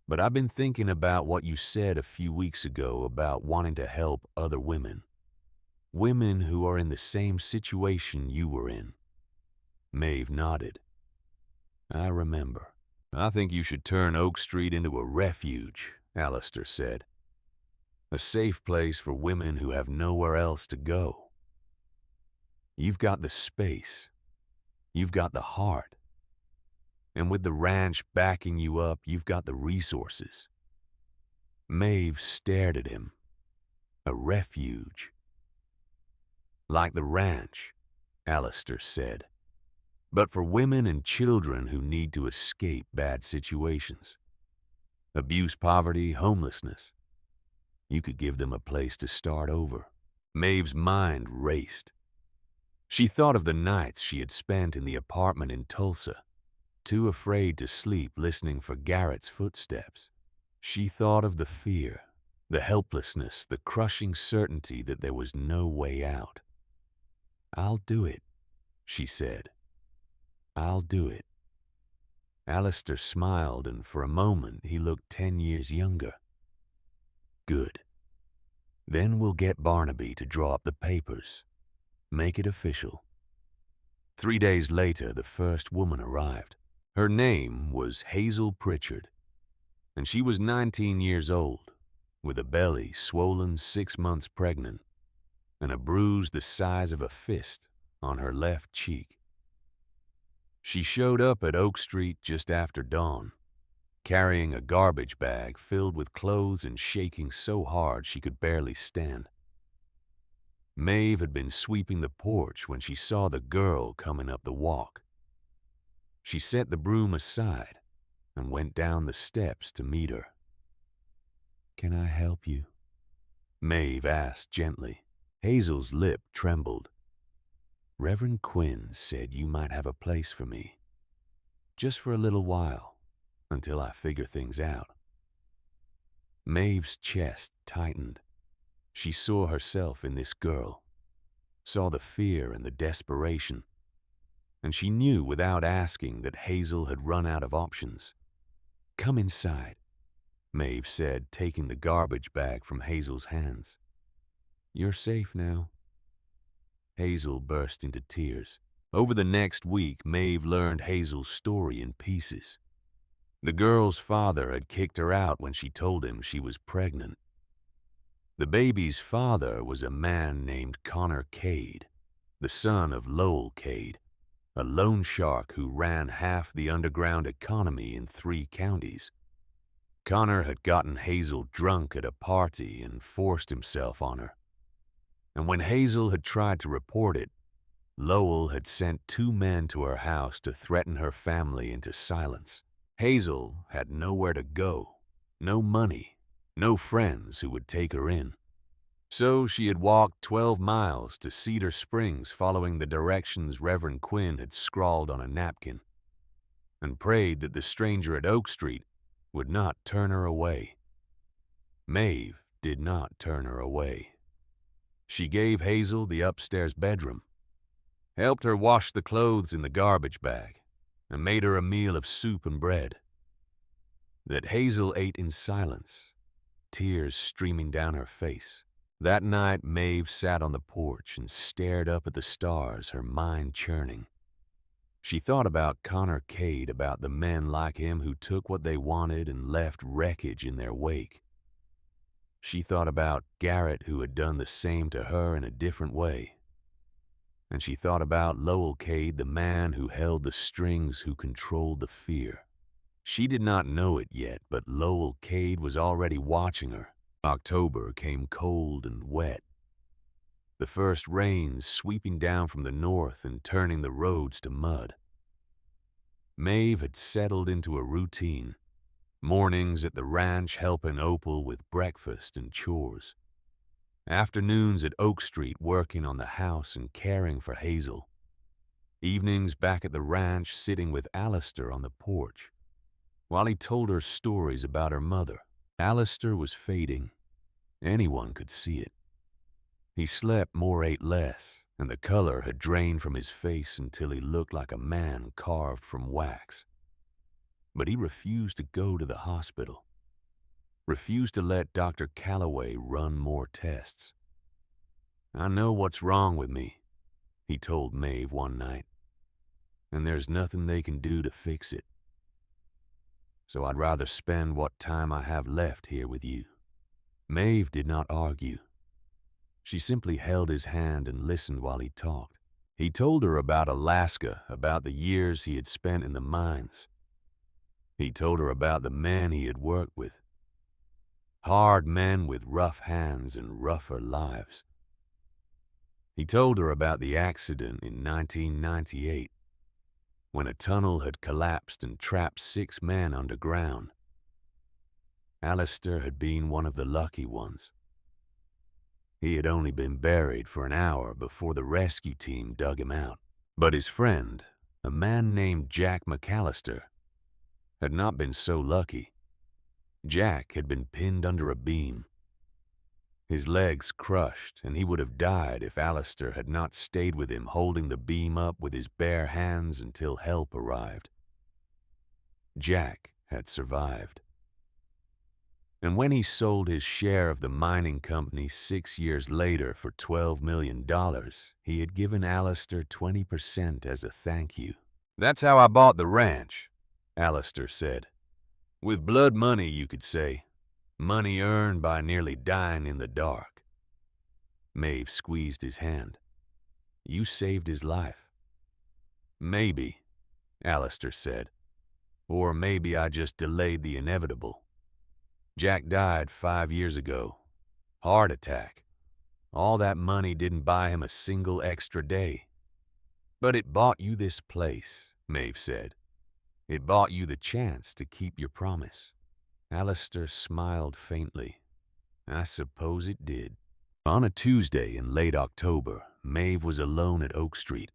But I've been thinking about what you said a few weeks ago about wanting to help other women. Women who are in the same situation you were in." Maeve nodded. "I remember." "I think you should turn Oak Street into a refuge," Alistair said. "A safe place for women who have nowhere else to go. You've got the space, You've got the heart. And with the ranch backing you up, you've got the resources. Maeve stared at him. A refuge. Like the ranch, Alistair said. But for women and children who need to escape bad situations. Abuse, poverty, homelessness. You could give them a place to start over. Maeve's mind raced. She thought of the nights she had spent in the apartment in Tulsa, too afraid to sleep listening for Garrett's footsteps. She thought of the fear, the helplessness, the crushing certainty that there was no way out. "I'll do it," she said. "I'll do it." Alistair smiled, and for a moment he looked 10 years younger. "Good. Then we'll get Barnaby to draw up the papers. Make it official." 3 days later, the first woman arrived. Her name was Hazel Pritchard, and she was 19 years old, with a belly swollen 6 months pregnant, and a bruise the size of a fist on her left cheek. She showed up at Oak Street just after dawn, carrying a garbage bag filled with clothes and shaking so hard she could barely stand. Maeve had been sweeping the porch when she saw the girl coming up the walk. She set the broom aside and went down the steps to meet her. "Can I help you?" Maeve asked gently. Hazel's lip trembled. "Reverend Quinn said you might have a place for me. Just for a little while, until I figure things out." Maeve's chest tightened. She saw herself in this girl, saw the fear and the desperation, and she knew without asking that Hazel had run out of options. "Come inside," Maeve said, taking the garbage bag from Hazel's hands. "You're safe now." Hazel burst into tears. Over the next week, Maeve learned Hazel's story in pieces. The girl's father had kicked her out when she told him she was pregnant. The baby's father was a man named Connor Cade, the son of Lowell Cade, a loan shark who ran half the underground economy in 3 counties. Connor had gotten Hazel drunk at a party and forced himself on her. And when Hazel had tried to report it, Lowell had sent 2 men to her house to threaten her family into silence. Hazel had nowhere to go, no money, no friends who would take her in. So she had walked 12 miles to Cedar Springs following the directions Reverend Quinn had scrawled on a napkin, and prayed that the stranger at Oak Street would not turn her away. Maeve did not turn her away. She gave Hazel the upstairs bedroom, helped her wash the clothes in the garbage bag, and made her a meal of soup and bread. That Hazel ate in silence, tears streaming down her face. That night, Maeve sat on the porch and stared up at the stars, her mind churning. She thought about Connor Cade, about the men like him who took what they wanted and left wreckage in their wake. She thought about Garrett, who had done the same to her in a different way. And she thought about Lowell Cade, the man who held the strings, who controlled the fear. She did not know it yet, but Lowell Cade was already watching her. October came cold and wet. The first rains sweeping down from the north and turning the roads to mud. Maeve had settled into a routine. Mornings at the ranch helping Opal with breakfast and chores. Afternoons at Oak Street working on the house and caring for Hazel. Evenings back at the ranch sitting with Alistair on the porch, while he told her stories about her mother. Alistair was fading. Anyone could see it. He slept more, ate less, and the color had drained from his face until he looked like a man carved from wax. But he refused to go to the hospital. Refused to let Dr. Calloway run more tests. "I know what's wrong with me," he told Maeve one night, "and there's nothing they can do to fix it. So I'd rather spend what time I have left here with you." Maeve did not argue. She simply held his hand and listened while he talked. He told her about Alaska, about the years he had spent in the mines. He told her about the men he had worked with. Hard men with rough hands and rougher lives. He told her about the accident in 1998, when a tunnel had collapsed and trapped 6 men underground. Alistair had been one of the lucky ones. He had only been buried for an hour before the rescue team dug him out. But his friend, a man named Jack McAllister, had not been so lucky. Jack had been pinned under a beam, his legs crushed, and he would have died if Alistair had not stayed with him, holding the beam up with his bare hands until help arrived. Jack had survived. And when he sold his share of the mining company 6 years later for $12 million, he had given Alistair 20% as a thank you. "That's how I bought the ranch," Alistair said. "With blood money, you could say. Money earned by nearly dying in the dark." Maeve squeezed his hand. "You saved his life." "Maybe," Alistair said. "Or maybe I just delayed the inevitable. Jack died 5 years ago. Heart attack. All that money didn't buy him a single extra day." "But it bought you this place," Maeve said. "It bought you the chance to keep your promise." Alistair smiled faintly. "I suppose it did." On a Tuesday in late October, Maeve was alone at Oak Street,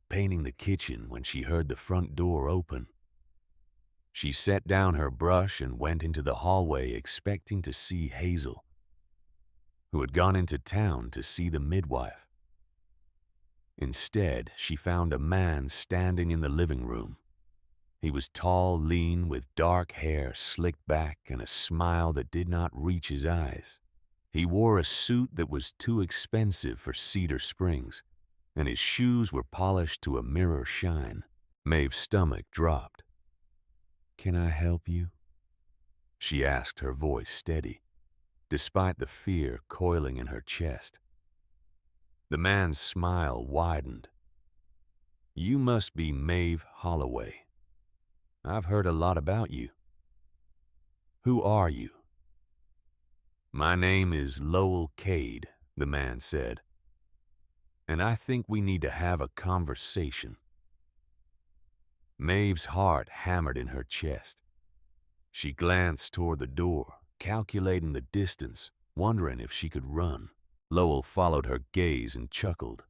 painting the kitchen when she heard the front door open. She set down her brush and went into the hallway expecting to see Hazel, who had gone into town to see the midwife. Instead, she found a man standing in the living room. He was tall, lean, with dark hair slicked back and a smile that did not reach his eyes. He wore a suit that was too expensive for Cedar Springs, and his shoes were polished to a mirror shine. Maeve's stomach dropped. "Can I help you?" she asked, her voice steady, despite the fear coiling in her chest. The man's smile widened. "You must be Maeve Holloway. I've heard a lot about you. Who are you?" "My name is Lowell Cade," the man said, "and I think we need to have a conversation." Maeve's heart hammered in her chest. She glanced toward the door, calculating the distance, wondering if she could run. Lowell followed her gaze and chuckled.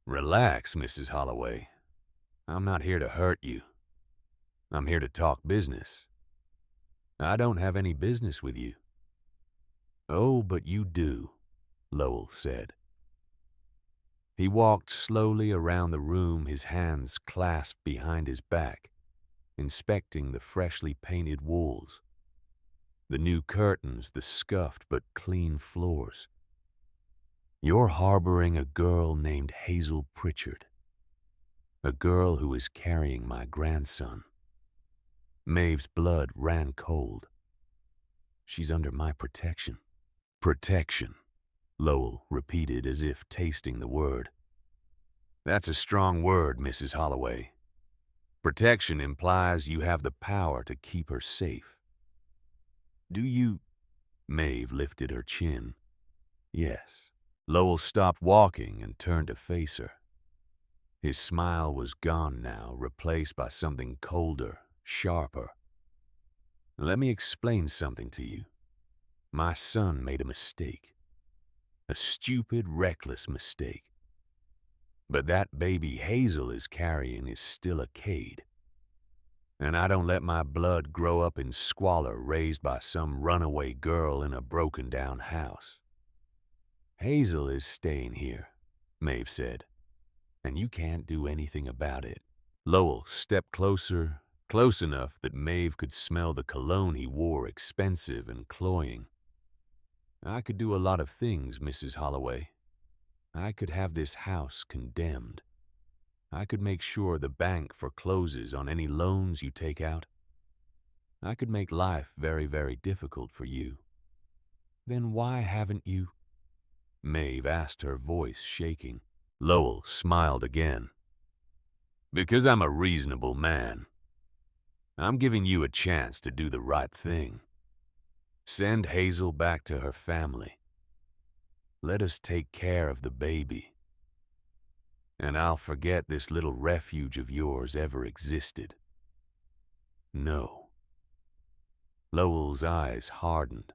"Relax, Mrs. Holloway. I'm not here to hurt you. I'm here to talk business. I don't have any business with you." "Oh, but you do," Lowell said. He walked slowly around the room, his hands clasped behind his back, inspecting the freshly painted walls, the new curtains, the scuffed but clean floors. "You're harboring a girl named Hazel Pritchard, a girl who is carrying my grandson." Maeve's blood ran cold. "She's under my protection." "Protection," Lowell repeated as if tasting the word. "That's a strong word, Mrs. Holloway. Protection implies you have the power to keep her safe." "Do you?" Maeve lifted her chin. "Yes." Lowell stopped walking and turned to face her. His smile was gone now, replaced by something colder, sharper. "Let me explain something to you. My son made a mistake. A stupid, reckless mistake. But that baby Hazel is carrying is still a Cade. And I don't let my blood grow up in squalor raised by some runaway girl in a broken-down house. Hazel is staying here," Maeve said, "and you can't do anything about it." Lowell stepped closer, close enough that Maeve could smell the cologne he wore, expensive and cloying. "I could do a lot of things, Mrs. Holloway. I could have this house condemned. I could make sure the bank forecloses on any loans you take out. I could make life very, very difficult for you." "Then why haven't you?" Maeve asked, her voice shaking. Lowell smiled again. Because I'm a reasonable man. I'm giving you a chance to do the right thing. Send Hazel back to her family. Let us take care of the baby. And I'll forget this little refuge of yours ever existed. No. Lowell's eyes hardened.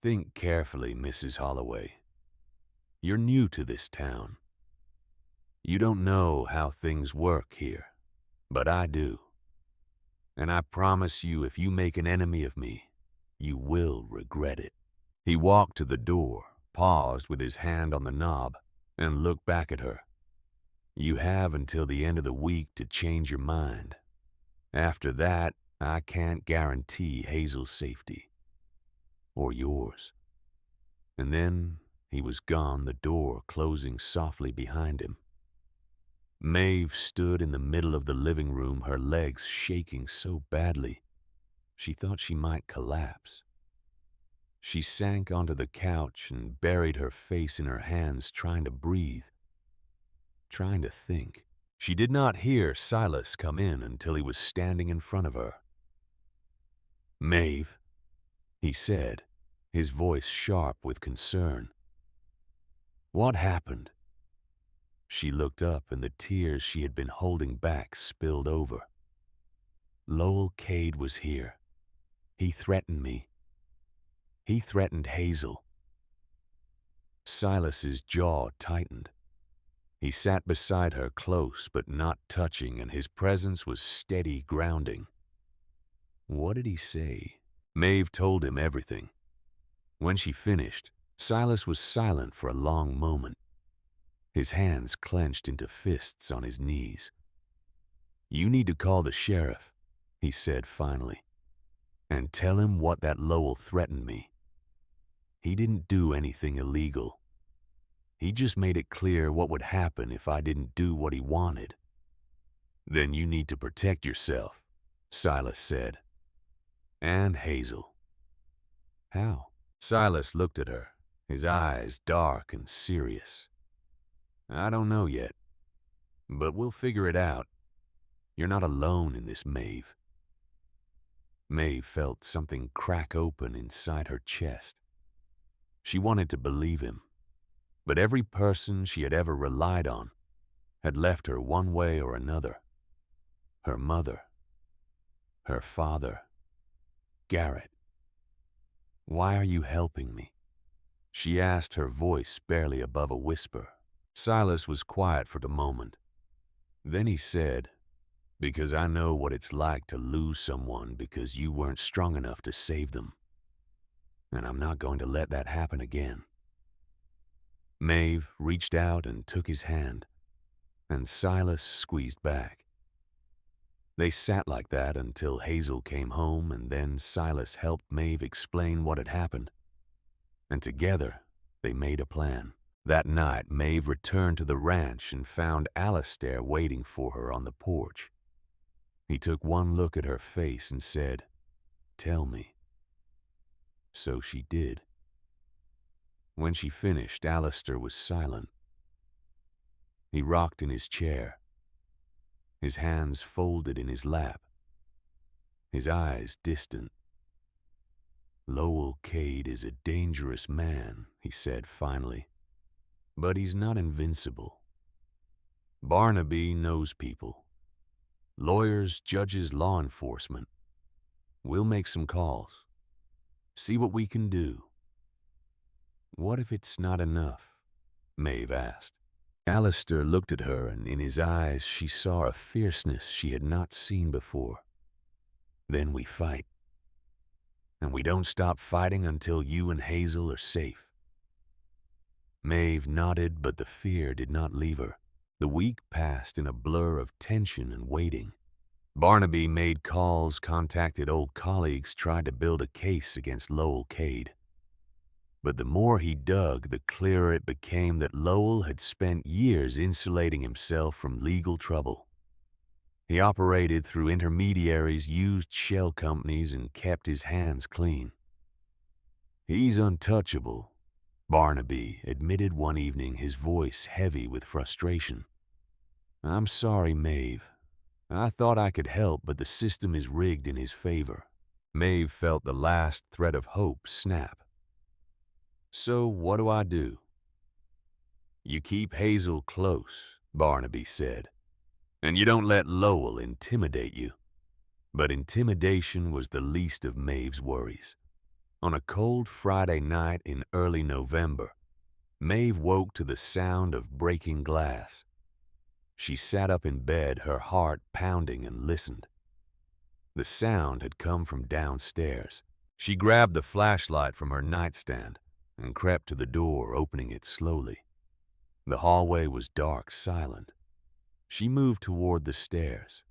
Think carefully, Mrs. Holloway. You're new to this town. You don't know how things work here, but I do. And I promise you, if you make an enemy of me, you will regret it. He walked to the door, paused with his hand on the knob, and looked back at her. You have until the end of the week to change your mind. After that, I can't guarantee Hazel's safety. Or yours. And then he was gone, the door closing softly behind him. Maeve stood in the middle of the living room, her legs shaking so badly she thought she might collapse. She sank onto the couch and buried her face in her hands, trying to breathe, trying to think. She did not hear Silas come in until he was standing in front of her. "Maeve," he said, his voice sharp with concern. "What happened?" She looked up and the tears she had been holding back spilled over. "Lowell Cade was here. He threatened me. He threatened Hazel." Silas's jaw tightened. He sat beside her, close but not touching, and his presence was steady grounding. What did he say? Maeve told him everything. When she finished, Silas was silent for a long moment, his hands clenched into fists on his knees. "You need to call the sheriff," he said finally, "and tell him what that Lowell threatened me. He didn't do anything illegal. He just made it clear what would happen if I didn't do what he wanted." "Then you need to protect yourself," Silas said. "And Hazel." "How?" Silas looked at her, his eyes dark and serious. "I don't know yet, but we'll figure it out. You're not alone in this, Maeve." Maeve felt something crack open inside her chest. She wanted to believe him, but every person she had ever relied on had left her one way or another. Her mother, her father, Garrett. "Why are you helping me?" she asked, her voice barely above a whisper. Silas was quiet for the moment. Then he said, "Because I know what it's like to lose someone because you weren't strong enough to save them. And I'm not going to let that happen again." Maeve reached out and took his hand, and Silas squeezed back. They sat like that until Hazel came home, and then Silas helped Maeve explain what had happened. And together, they made a plan. That night, Maeve returned to the ranch and found Alistair waiting for her on the porch. He took one look at her face and said, "Tell me." So she did. When she finished, Alistair was silent. He rocked in his chair, his hands folded in his lap, his eyes distant. "Lowell Cade is a dangerous man," he said finally, "but he's not invincible. Barnaby knows people. Lawyers, judges, law enforcement. We'll make some calls. See what we can do." "What if it's not enough?" Maeve asked. Alistair looked at her, and in his eyes she saw a fierceness she had not seen before. "Then we fight. And we don't stop fighting until you and Hazel are safe." Maeve nodded, but the fear did not leave her. The week passed in a blur of tension and waiting. Barnaby made calls, contacted old colleagues, tried to build a case against Lowell Cade. But the more he dug, the clearer it became that Lowell had spent years insulating himself from legal trouble. He operated through intermediaries, used shell companies, and kept his hands clean. "He's untouchable," Barnaby admitted one evening, his voice heavy with frustration. "I'm sorry, Maeve. I thought I could help, but the system is rigged in his favor." Maeve felt the last thread of hope snap. "So what do I do?" "You keep Hazel close," Barnaby said, "and you don't let Lowell intimidate you." But intimidation was the least of Maeve's worries. On a cold Friday night in early November, Maeve woke to the sound of breaking glass. She sat up in bed, her heart pounding, and listened. The sound had come from downstairs. She grabbed the flashlight from her nightstand and crept to the door, opening it slowly. The hallway was dark, silent. She moved toward the stairs,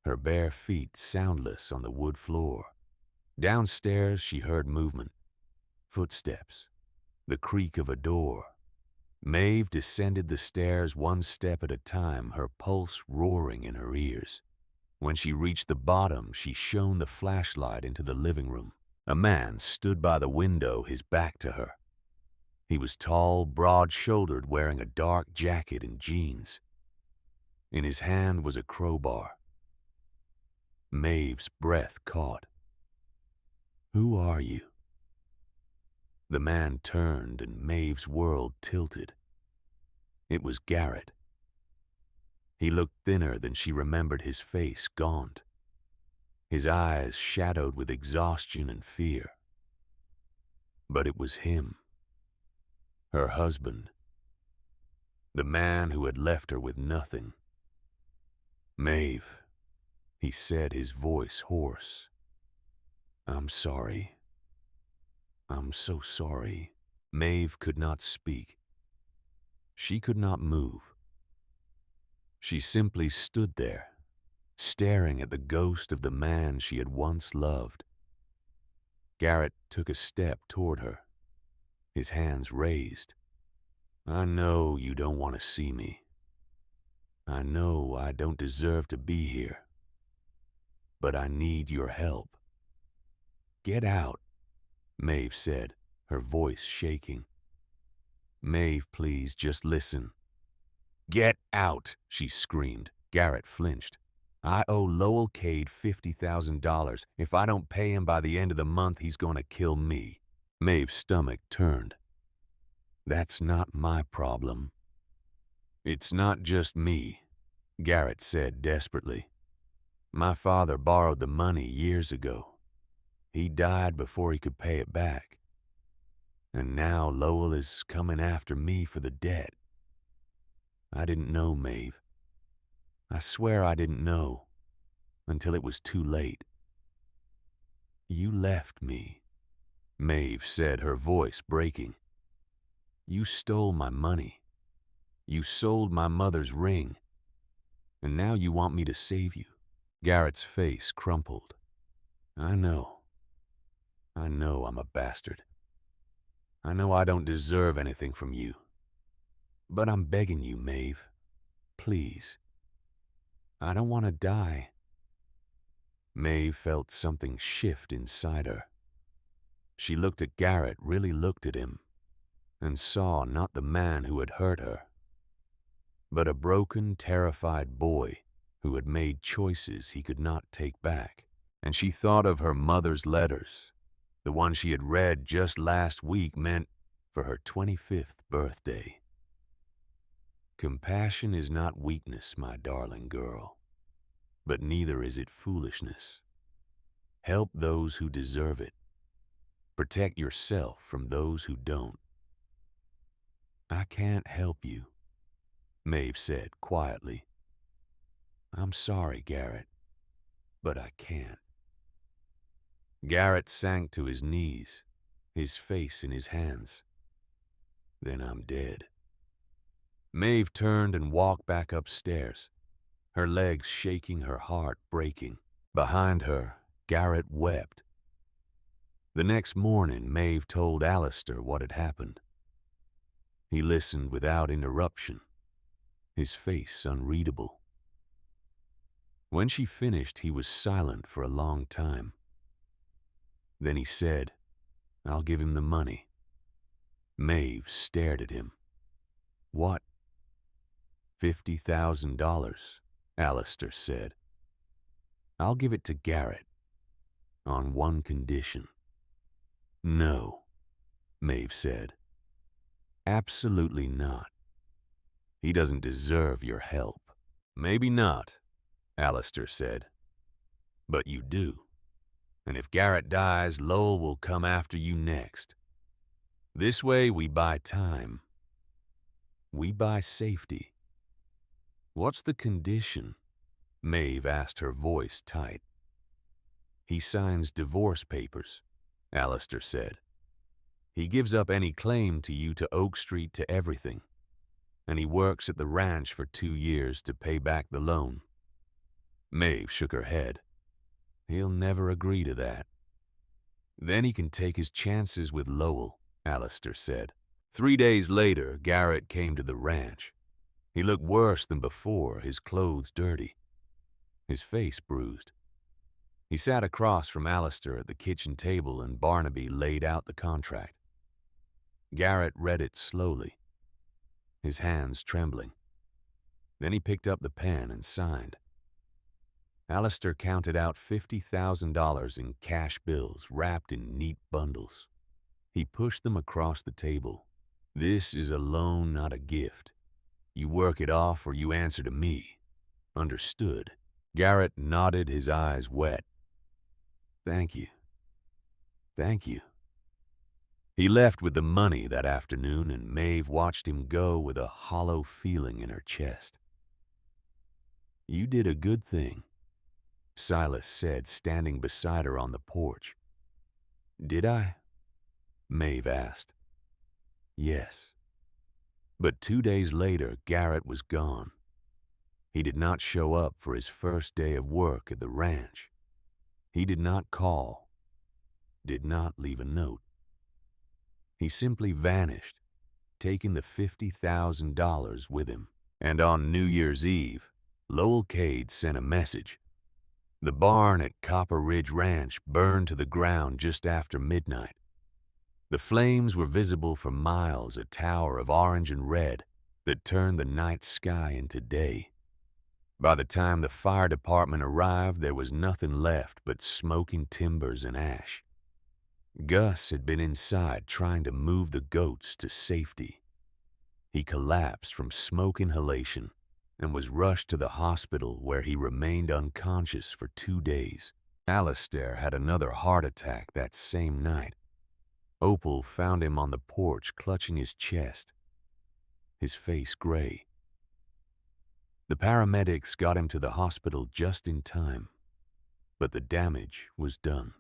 her bare feet soundless on the wood floor. Downstairs, she heard movement, footsteps, the creak of a door. Maeve descended the stairs one step at a time, her pulse roaring in her ears. When she reached the bottom, she shone the flashlight into the living room. A man stood by the window, his back to her. He was tall, broad-shouldered, wearing a dark jacket and jeans. In his hand was a crowbar. Maeve's breath caught. "Who are you?" The man turned and Maeve's world tilted. It was Garrett. He looked thinner than she remembered his face, gaunt, his eyes shadowed with exhaustion and fear. But it was him, her husband, the man who had left her with nothing. "Maeve," he said, his voice hoarse. "I'm sorry. I'm so sorry." Maeve could not speak. She could not move. She simply stood there, staring at the ghost of the man she had once loved. Garrett took a step toward her, his hands raised. "I know you don't want to see me. I know I don't deserve to be here. But I need your help." "Get out," Maeve said, her voice shaking. "Maeve, please, just listen." "Get out," she screamed. Garrett flinched. "I owe Lowell Cade $50,000. If I don't pay him by the end of the month, he's going to kill me." Maeve's stomach turned. "That's not my problem." "It's not just me," Garrett said desperately. "My father borrowed the money years ago. He died before he could pay it back. And now Lowell is coming after me for the debt. I didn't know, Maeve. I swear I didn't know, until it was too late." "You left me," Maeve said, her voice breaking. "You stole my money. You sold my mother's ring. And now you want me to save you." Garrett's face crumpled. I know I'm a bastard. I know I don't deserve anything from you. But I'm begging you, Maeve. Please. I don't want to die." Maeve felt something shift inside her. She looked at Garrett, really looked at him, and saw not the man who had hurt her, but a broken, terrified boy who had made choices he could not take back. And she thought of her mother's letters, the one she had read just last week, meant for her 25th birthday. "Compassion is not weakness, my darling girl, but neither is it foolishness. Help those who deserve it. Protect yourself from those who don't." "I can't help you," Maeve said quietly. "I'm sorry, Garrett, but I can't." Garrett sank to his knees, his face in his hands. "Then I'm dead." Maeve turned and walked back upstairs, her legs shaking, her heart breaking. Behind her, Garrett wept. The next morning, Maeve told Alistair what had happened. He listened without interruption, his face unreadable. When she finished, he was silent for a long time. Then he said, "I'll give him the money." Maeve stared at him. What? $50,000, Alistair said. I'll give it to Garrett, on one condition. No, Maeve said. Absolutely not. He doesn't deserve your help. Maybe not, Alistair said. But you do. And if Garrett dies, Lowell will come after you next. This way we buy time. We buy safety. What's the condition? Maeve asked, her voice tight. He signs divorce papers, Alistair said. He gives up any claim to you, to Oak Street, to everything. And he works at the ranch for 2 years to pay back the loan. Maeve shook her head. He'll never agree to that. Then he can take his chances with Lowell, Alistair said. 3 days later, Garrett came to the ranch. He looked worse than before, his clothes dirty, his face bruised. He sat across from Alistair at the kitchen table, and Barnaby laid out the contract. Garrett read it slowly, his hands trembling. Then he picked up the pen and signed. Alistair counted out $50,000 in cash bills wrapped in neat bundles. He pushed them across the table. This is a loan, not a gift. You work it off or you answer to me. Understood? Garrett nodded, his eyes wet. Thank you. Thank you. He left with the money that afternoon, and Maeve watched him go with a hollow feeling in her chest. You did a good thing, Silas said, standing beside her on the porch. Did I? Maeve asked. Yes. But 2 days later, Garrett was gone. He did not show up for his first day of work at the ranch. He did not call, did not leave a note. He simply vanished, taking the $50,000 with him. And on New Year's Eve, Lowell Cade sent a message. The barn at Copper Ridge Ranch burned to the ground just after midnight. The flames were visible for miles, a tower of orange and red that turned the night sky into day. By the time the fire department arrived, there was nothing left but smoking timbers and ash. Gus had been inside trying to move the goats to safety. He collapsed from smoke inhalation and was rushed to the hospital, where he remained unconscious for 2 days. Alistair had another heart attack that same night. Opal found him on the porch, clutching his chest, his face gray. The paramedics got him to the hospital just in time, but the damage was done.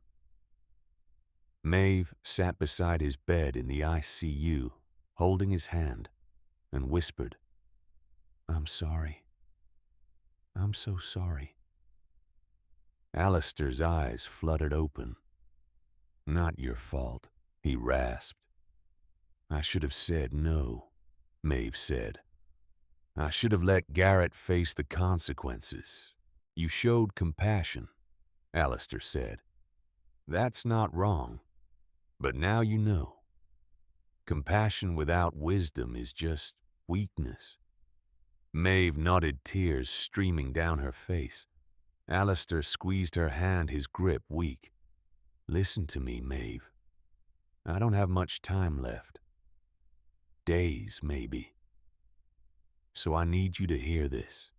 Maeve sat beside his bed in the ICU, holding his hand, and whispered, I'm sorry. I'm so sorry. Alistair's eyes fluttered open. Not your fault, he rasped. I should have said no, Maeve said. I should have let Garrett face the consequences. You showed compassion, Alistair said. That's not wrong, but now you know. Compassion without wisdom is just weakness. Maeve nodded, tears streaming down her face. Alistair squeezed her hand, his grip weak. Listen to me, Maeve. I don't have much time left. Days, maybe. So I need you to hear this.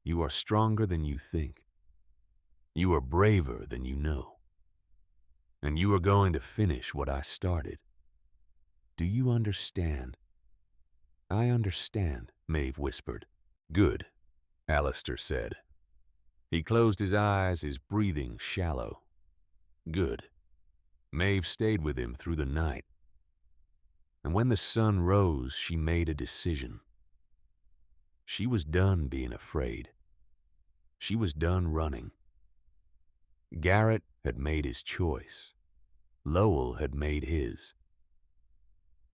You are stronger than you think. You are braver than you know. And you are going to finish what I started. Do you understand? I understand, Maeve whispered. Good, Alistair said. He closed his eyes, his breathing shallow. Good. Maeve stayed with him through the night. And when the sun rose, she made a decision. She was done being afraid. She was done running. Garrett had made his choice. Lowell had made his.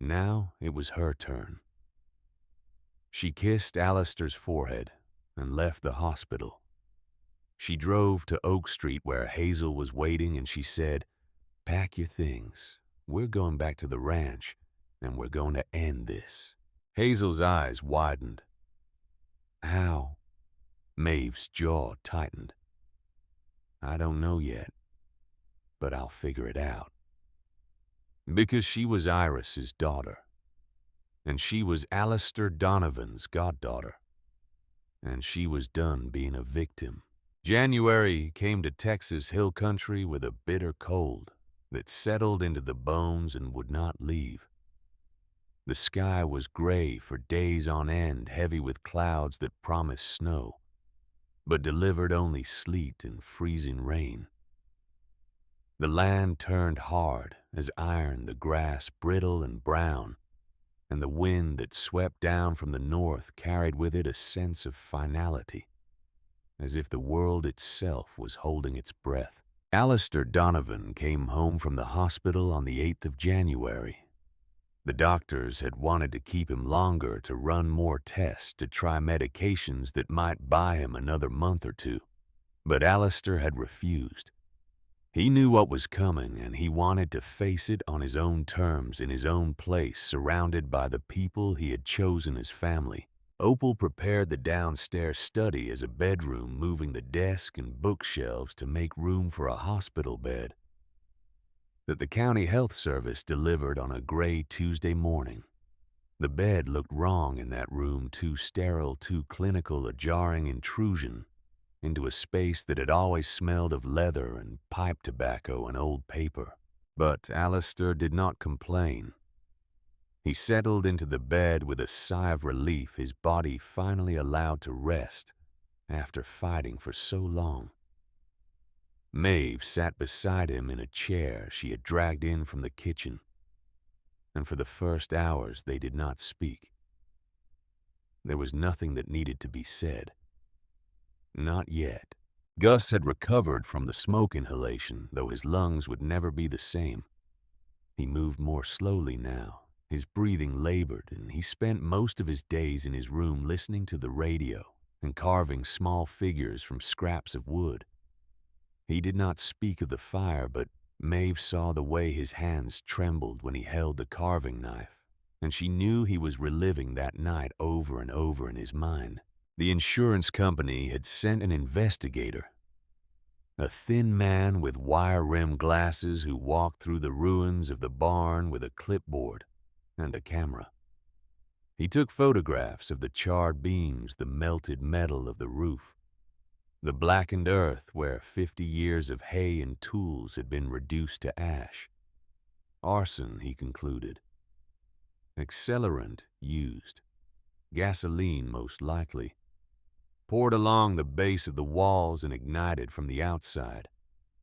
Now it was her turn. She kissed Alistair's forehead and left the hospital. She drove to Oak Street, where Hazel was waiting, and she said, Pack your things. We're going back to the ranch. and we're going to end this." Hazel's eyes widened. "How?" Maeve's jaw tightened. "I don't know yet, but I'll figure it out." Because she was Iris's daughter, and she was Alistair Donovan's goddaughter, and she was done being a victim. January came to Texas hill country with a bitter cold that settled into the bones and would not leave. The sky was gray for days on end, heavy with clouds that promised snow, but delivered only sleet and freezing rain. The land turned hard as iron, the grass brittle and brown, and the wind that swept down from the north carried with it a sense of finality, as if the world itself was holding its breath. Alistair Donovan came home from the hospital on the 8th of January. The doctors had wanted to keep him longer to run more tests to try medications that might buy him another month or two, but Alistair had refused. He knew what was coming, and he wanted to face it on his own terms, in his own place, surrounded by the people he had chosen as family. Opal prepared the downstairs study as a bedroom, moving the desk and bookshelves to make room for a hospital bed that the county health service delivered on a gray Tuesday morning. The bed looked wrong in that room, too sterile, too clinical, a jarring intrusion into a space that had always smelled of leather and pipe tobacco and old paper. But Alistair did not complain. He settled into the bed with a sigh of relief, his body finally allowed to rest after fighting for so long. Maeve sat beside him in a chair she had dragged in from the kitchen, and for the first hours they did not speak. There was nothing that needed to be said. Not yet. Gus had recovered from the smoke inhalation, though his lungs would never be the same. He moved more slowly now. His breathing labored, and he spent most of his days in his room listening to the radio and carving small figures from scraps of wood. He did not speak of the fire, but Maeve saw the way his hands trembled when he held the carving knife, and she knew he was reliving that night over and over in his mind. The insurance company had sent an investigator, a thin man with wire-rimmed glasses who walked through the ruins of the barn with a clipboard and a camera. He took photographs of the charred beams, the melted metal of the roof, the blackened earth where 50 years of hay and tools had been reduced to ash. Arson, he concluded. Accelerant used. Gasoline, most likely. Poured along the base of the walls and ignited from the outside.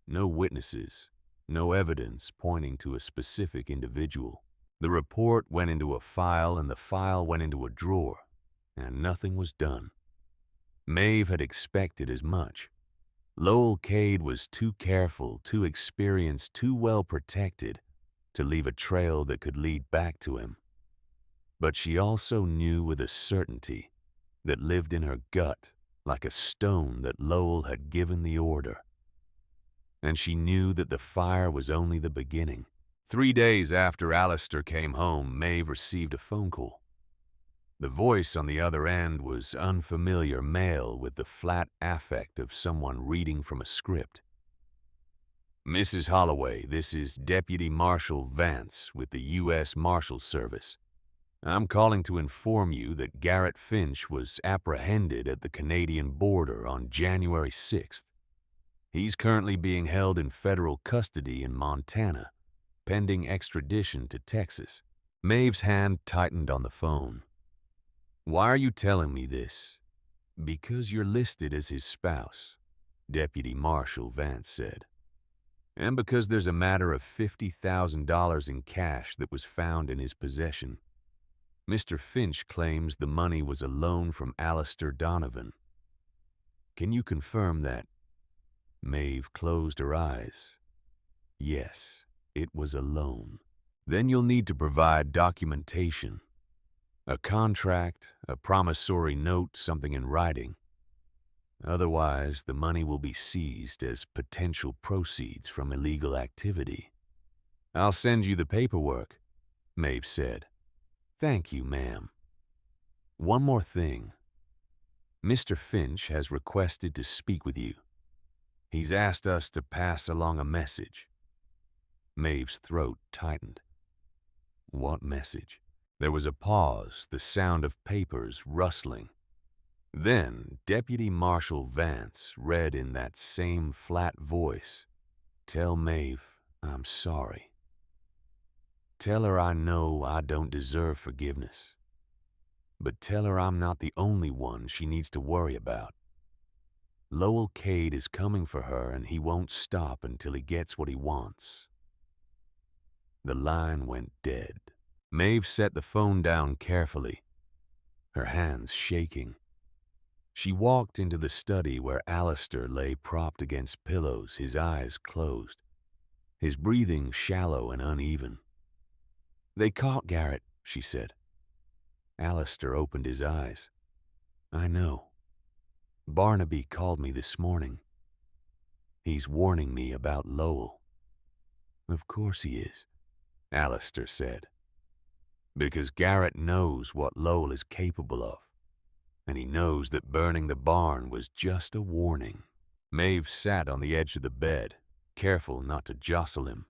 No witnesses, no evidence pointing to a specific individual. The report went into a file, and the file went into a drawer, and nothing was done. Maeve had expected as much. Lowell Cade was too careful, too experienced, too well protected to leave a trail that could lead back to him. But she also knew with a certainty that lived in her gut, like a stone, that Lowell had given the order. And she knew that the fire was only the beginning. 3 days after Alistair came home, Maeve received a phone call. The voice on the other end was unfamiliar male with the flat affect of someone reading from a script. "Mrs. Holloway, this is Deputy Marshal Vance with the U.S. Marshal Service. I'm calling to inform you that Garrett Finch was apprehended at the Canadian border on January 6th. He's currently being held in federal custody in Montana, pending extradition to Texas." Maeve's hand tightened on the phone. "Why are you telling me this?" "Because you're listed as his spouse," Deputy Marshal Vance said. "And because there's a matter of $50,000 in cash that was found in his possession. Mr. Finch claims the money was a loan from Alistair Donovan. Can you confirm that?" Maeve closed her eyes. "Yes, it was a loan." "Then you'll need to provide documentation. A contract, a promissory note, something in writing. Otherwise, the money will be seized as potential proceeds from illegal activity." "I'll send you the paperwork." Maeve said. Thank you, ma'am. One more thing. Mr. Finch has requested to speak with you. He's asked us to pass along a message. Maeve's throat tightened. What message? There was a pause, the sound of papers rustling. Then Deputy Marshal Vance read in that same flat voice, Tell Maeve I'm sorry. Tell her I know I don't deserve forgiveness. But tell her I'm not the only one she needs to worry about. Lowell Cade is coming for her and he won't stop until he gets what he wants. The line went dead. Maeve set the phone down carefully, her hands shaking. She walked into the study where Alistair lay propped against pillows, his eyes closed, his breathing shallow and uneven. They caught Garrett, she said. Alistair opened his eyes. I know. Barnaby called me this morning. He's warning me about Lowell. Of course he is, Alistair said. Because Garrett knows what Lowell is capable of, and he knows that burning the barn was just a warning. Maeve sat on the edge of the bed, careful not to jostle him.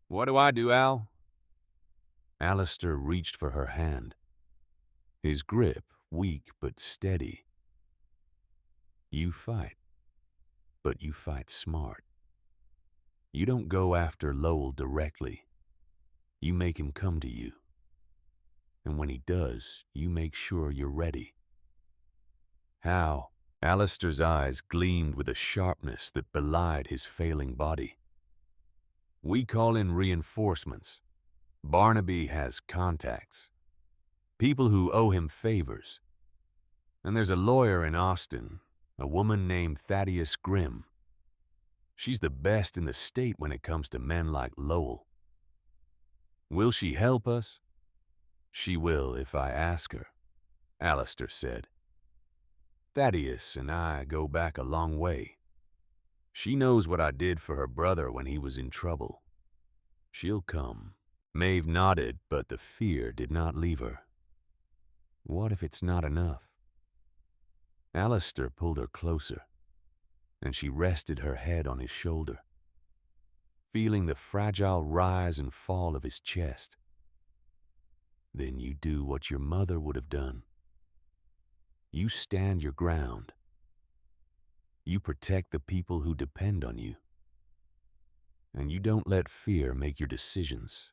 What do I do, Al? Alistair reached for her hand, his grip weak but steady. You fight, but you fight smart. You don't go after Lowell directly. You make him come to you. And when he does, you make sure you're ready. How? Alistair's eyes gleamed with a sharpness that belied his failing body. We call in reinforcements. Barnaby has contacts. People who owe him favors. And there's a lawyer in Austin, a woman named Thaddeus Grimm. She's the best in the state when it comes to men like Lowell. Will she help us? She will if I ask her, Alistair said. Thaddeus and I go back a long way. She knows what I did for her brother when he was in trouble. She'll come. Maeve nodded, but the fear did not leave her. What if it's not enough? Alistair pulled her closer, and she rested her head on his shoulder, feeling the fragile rise and fall of his chest. Then you do what your mother would have done. You stand your ground. You protect the people who depend on you. And you don't let fear make your decisions.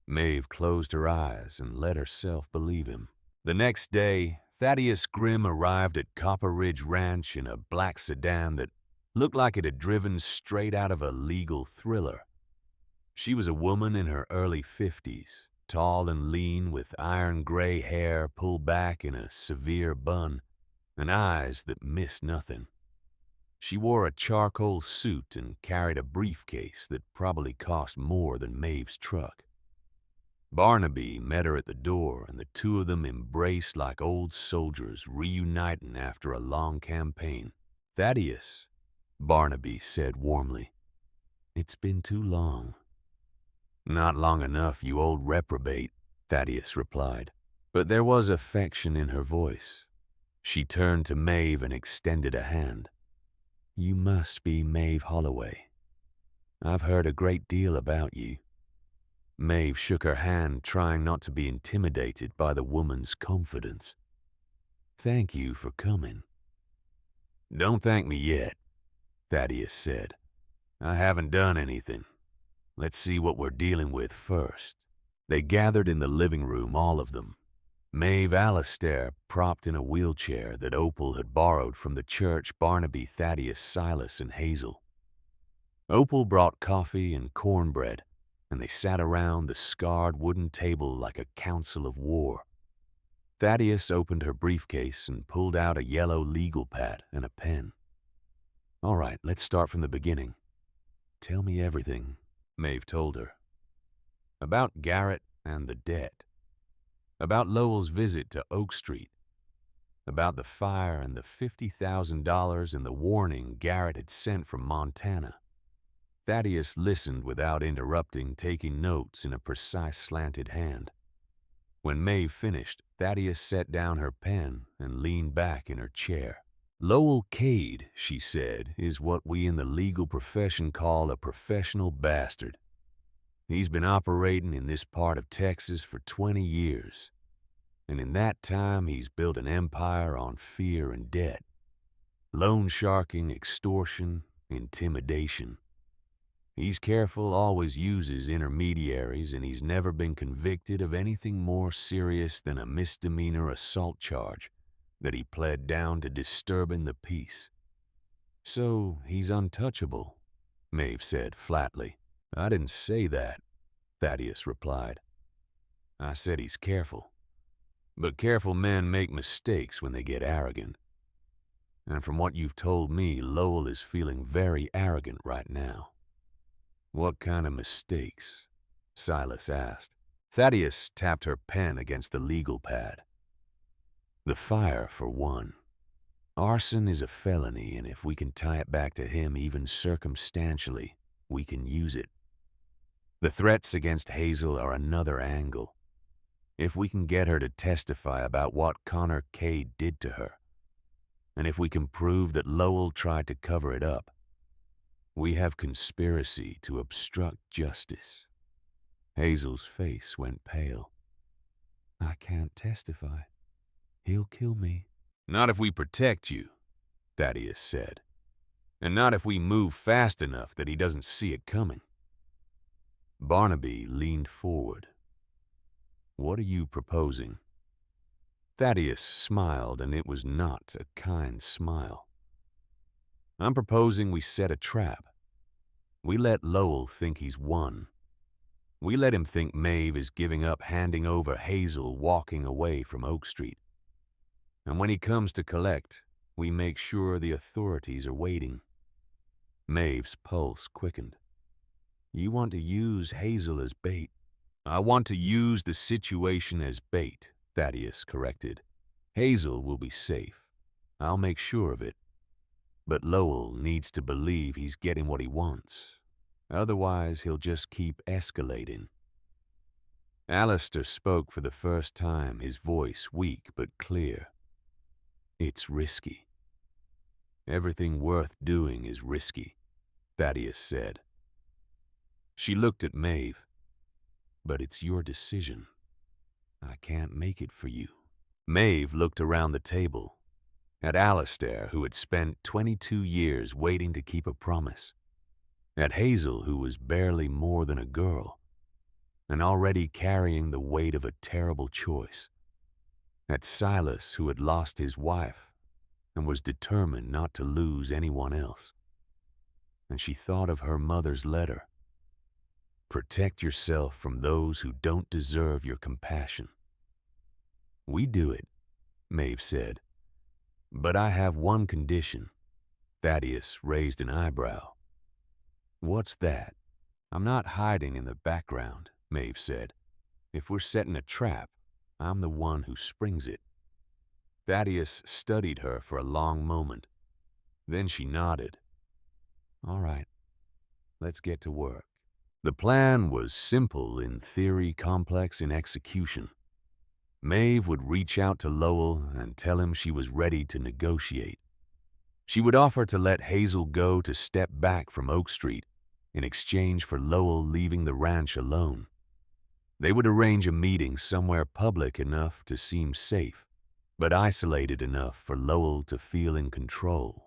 Maeve closed her eyes and let herself believe him. The next day, Thaddeus Grimm arrived at Copper Ridge Ranch in a black sedan that looked like it had driven straight out of a legal thriller. She was a woman in her early 50s, tall and lean with iron gray hair pulled back in a severe bun and eyes that missed nothing. She wore a charcoal suit and carried a briefcase that probably cost more than Maeve's truck. Barnaby met her at the door, and the two of them embraced like old soldiers reuniting after a long campaign. Thaddeus, Barnaby said warmly, it's been too long. Not long enough, you old reprobate, Thaddeus replied. But there was affection in her voice. She turned to Maeve and extended a hand. You must be Maeve Holloway. I've heard a great deal about you. Maeve shook her hand, trying not to be intimidated by the woman's confidence. Thank you for coming. Don't thank me yet, Thaddeus said. I haven't done anything. Let's see what we're dealing with first. They gathered in the living room, all of them. Maeve Alistair propped in a wheelchair that Opal had borrowed from the church, Barnaby, Thaddeus, Silas, and Hazel. Opal brought coffee and cornbread, and they sat around the scarred wooden table like a council of war. Thaddeus opened her briefcase and pulled out a yellow legal pad and a pen. All right, let's start from the beginning. Tell me everything, Maeve told her. About Garrett and the debt. About Lowell's visit to Oak Street. About the fire and the $50,000 and the warning Garrett had sent from Montana. Thaddeus listened without interrupting, taking notes in a precise slanted hand. When Maeve finished, Thaddeus set down her pen and leaned back in her chair. Lowell Cade, she said, is what we in the legal profession call a professional bastard. He's been operating in this part of Texas for 20 years, and in that time he's built an empire on fear and debt, loan sharking, extortion, intimidation. He's careful, always uses intermediaries, and he's never been convicted of anything more serious than a misdemeanor assault charge that he pled down to disturbing the peace. So he's untouchable, Maeve said flatly. I didn't say that, Thaddeus replied. I said he's careful. But careful men make mistakes when they get arrogant. And from what you've told me, Lowell is feeling very arrogant right now. What kind of mistakes? Silas asked. Thaddeus tapped her pen against the legal pad. The fire, for one. Arson is a felony, and if we can tie it back to him even circumstantially, we can use it. The threats against Hazel are another angle. If we can get her to testify about what Connor Cade did to her, and if we can prove that Lowell tried to cover it up, we have conspiracy to obstruct justice. Hazel's face went pale. I can't testify. He'll kill me. Not if we protect you, Thaddeus said. And not if we move fast enough that he doesn't see it coming. Barnaby leaned forward. What are you proposing? Thaddeus smiled, and it was not a kind smile. I'm proposing we set a trap. We let Lowell think he's won. We let him think Maeve is giving up handing over Hazel walking away from Oak Street. And when he comes to collect, we make sure the authorities are waiting. Maeve's pulse quickened. You want to use Hazel as bait? I want to use the situation as bait, Thaddeus corrected. Hazel will be safe. I'll make sure of it. But Lowell needs to believe he's getting what he wants. Otherwise, he'll just keep escalating. Alistair spoke for the first time, his voice weak but clear. It's risky. Everything worth doing is risky, Thaddeus said. She looked at Maeve. But it's your decision. I can't make it for you. Maeve looked around the table, at Alistair, who had spent 22 years waiting to keep a promise, at Hazel, who was barely more than a girl, and already carrying the weight of a terrible choice, at Silas, who had lost his wife and was determined not to lose anyone else. And she thought of her mother's letter. Protect yourself from those who don't deserve your compassion. We do it, Maeve said. But I have one condition. Thaddeus raised an eyebrow. What's that? I'm not hiding in the background, Maeve said. If we're setting a trap, I'm the one who springs it. Thaddeus studied her for a long moment. Then she nodded. All right, let's get to work. The plan was simple in theory, complex in execution. Maeve would reach out to Lowell and tell him she was ready to negotiate. She would offer to let Hazel go to step back from Oak Street in exchange for Lowell leaving the ranch alone. They would arrange a meeting somewhere public enough to seem safe, but isolated enough for Lowell to feel in control.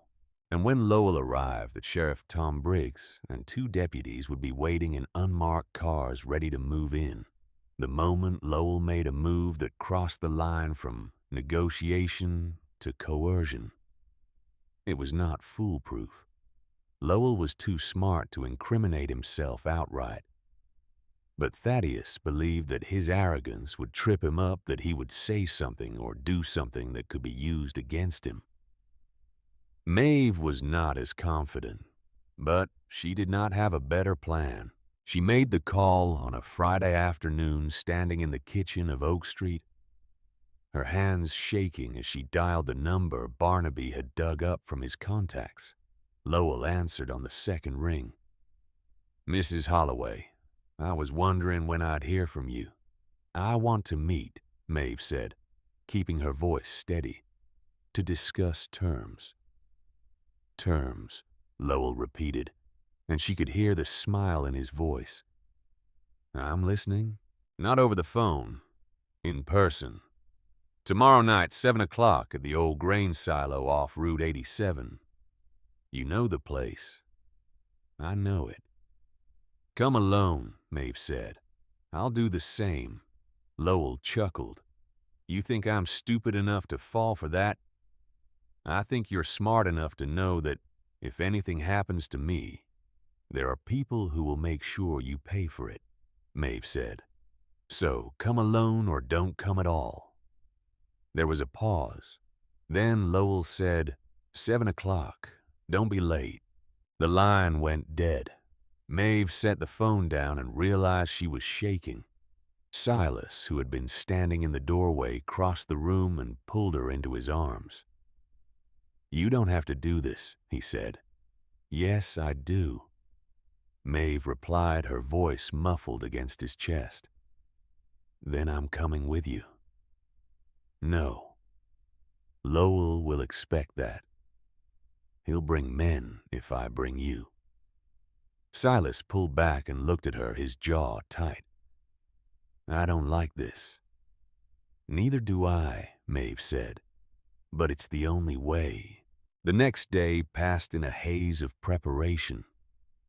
And when Lowell arrived, the Sheriff Tom Briggs and 2 deputies would be waiting in unmarked cars ready to move in. The moment Lowell made a move that crossed the line from negotiation to coercion. It was not foolproof. Lowell was too smart to incriminate himself outright. But Thaddeus believed that his arrogance would trip him up, that he would say something or do something that could be used against him. Maeve was not as confident, but she did not have a better plan. She made the call on a Friday afternoon, standing in the kitchen of Oak Street, her hands shaking as she dialed the number Barnaby had dug up from his contacts. Lowell answered on the second ring. Mrs. Holloway, I was wondering when I'd hear from you. I want to meet, Maeve said, keeping her voice steady, to discuss terms. Terms, Lowell repeated, and she could hear the smile in his voice. I'm listening. Not over the phone. In person. Tomorrow night, 7 o'clock at the old grain silo off Route 87. You know the place. I know it. Come alone, Maeve said. I'll do the same. Lowell chuckled. You think I'm stupid enough to fall for that? I think you're smart enough to know that if anything happens to me, there are people who will make sure you pay for it, Maeve said. So come alone or don't come at all. There was a pause. Then Lowell said, 7 o'clock. Don't be late. The line went dead. Maeve set the phone down and realized she was shaking. Silas, who had been standing in the doorway, crossed the room and pulled her into his arms. You don't have to do this, he said. Yes, I do. Maeve replied, her voice muffled against his chest. Then I'm coming with you. No. Lowell will expect that. He'll bring men if I bring you. Silas pulled back and looked at her, his jaw tight. I don't like this. Neither do I, Maeve said. But it's the only way. The next day passed in a haze of preparation.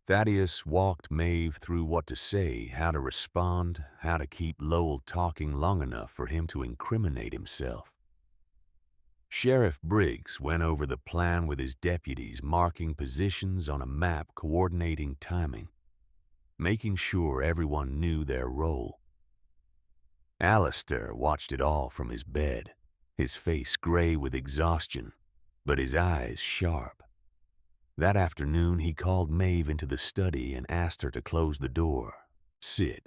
Thaddeus walked Maeve through what to say, how to respond, how to keep Lowell talking long enough for him to incriminate himself. Sheriff Briggs went over the plan with his deputies, marking positions on a map, coordinating timing, making sure everyone knew their role. Alistair watched it all from his bed, his face gray with exhaustion, but his eyes sharp. That afternoon, he called Maeve into the study and asked her to close the door. Sit,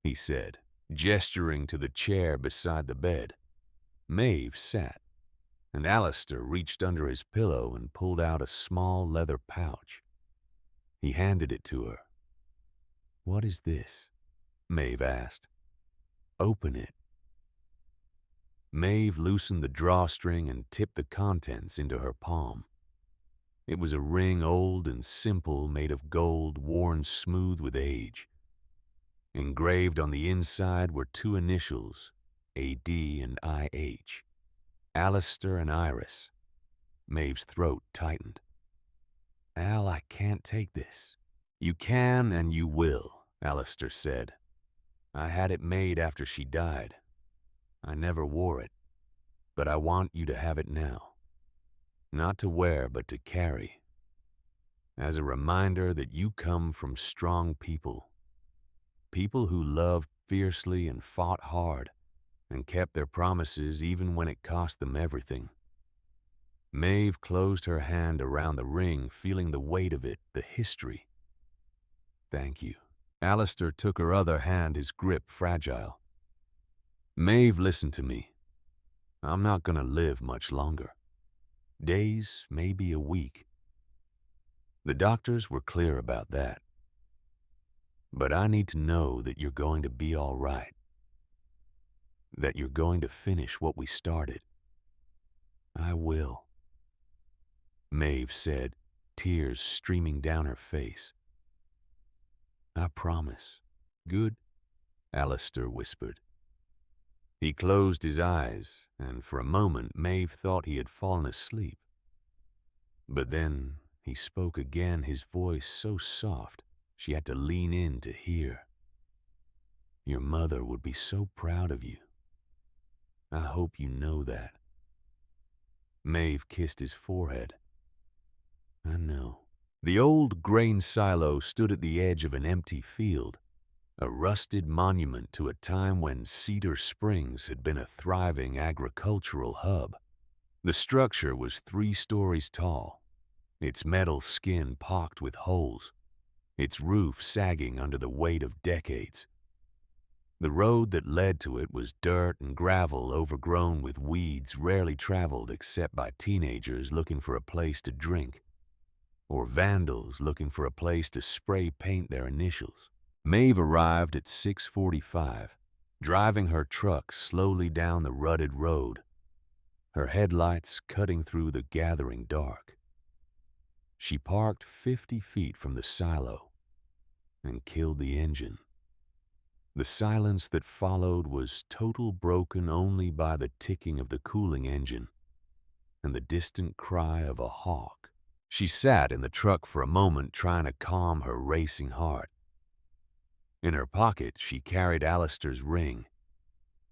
he said, gesturing to the chair beside the bed. Maeve sat, and Alistair reached under his pillow and pulled out a small leather pouch. He handed it to her. What is this? Maeve asked. Open it. Maeve loosened the drawstring and tipped the contents into her palm. It was a ring old and simple, made of gold, worn smooth with age. Engraved on the inside were two initials, A.D. and I.H., Alistair and Iris. Maeve's throat tightened. Al, I can't take this. You can and you will, Alistair said. I had it made after she died. I never wore it, but I want you to have it now. Not to wear, but to carry. As a reminder that you come from strong people. People who loved fiercely and fought hard and kept their promises even when it cost them everything. Maeve closed her hand around the ring, feeling the weight of it, the history. Thank you. Alistair took her other hand, his grip fragile. Maeve, listen to me. I'm not going to live much longer. Days, maybe a week. The doctors were clear about that. But I need to know that you're going to be all right. That you're going to finish what we started. I will. Maeve said, tears streaming down her face. I promise. Good? Alistair whispered. He closed his eyes, and for a moment Maeve thought he had fallen asleep. But then he spoke again, his voice so soft she had to lean in to hear. Your mother would be so proud of you. I hope you know that. Maeve kissed his forehead. I know. The old grain silo stood at the edge of an empty field, a rusted monument to a time when Cedar Springs had been a thriving agricultural hub. The structure was 3 stories tall, its metal skin pocked with holes, its roof sagging under the weight of decades. The road that led to it was dirt and gravel overgrown with weeds rarely traveled except by teenagers looking for a place to drink. or vandals looking for a place to spray paint their initials. Maeve arrived at 6:45, driving her truck slowly down the rutted road, her headlights cutting through the gathering dark. She parked 50 feet from the silo and killed the engine. The silence that followed was total, broken only by the ticking of the cooling engine and the distant cry of a hawk. She sat in the truck for a moment, trying to calm her racing heart. In her pocket, she carried Alistair's ring.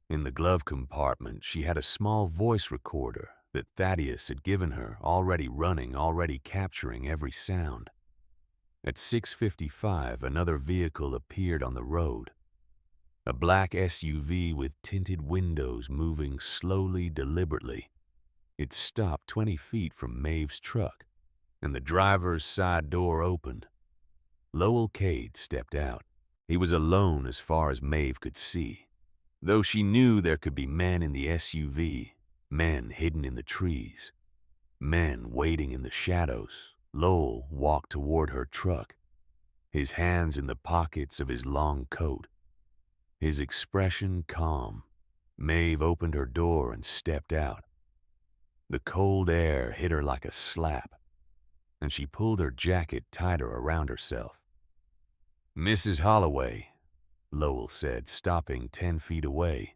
In the glove compartment, she had a small voice recorder that Thaddeus had given her, already running, already capturing every sound. At 6:55, another vehicle appeared on the road. A black SUV with tinted windows moving slowly, deliberately. It stopped 20 feet from Maeve's truck, and the driver's side door opened. Lowell Cade stepped out. He was alone as far as Maeve could see. Though she knew there could be men in the SUV, men hidden in the trees, men waiting in the shadows, Lowell walked toward her truck, his hands in the pockets of his long coat, his expression calm. Maeve opened her door and stepped out. The cold air hit her like a slap, and she pulled her jacket tighter around herself. "Mrs. Holloway," Lowell said, stopping 10 feet away.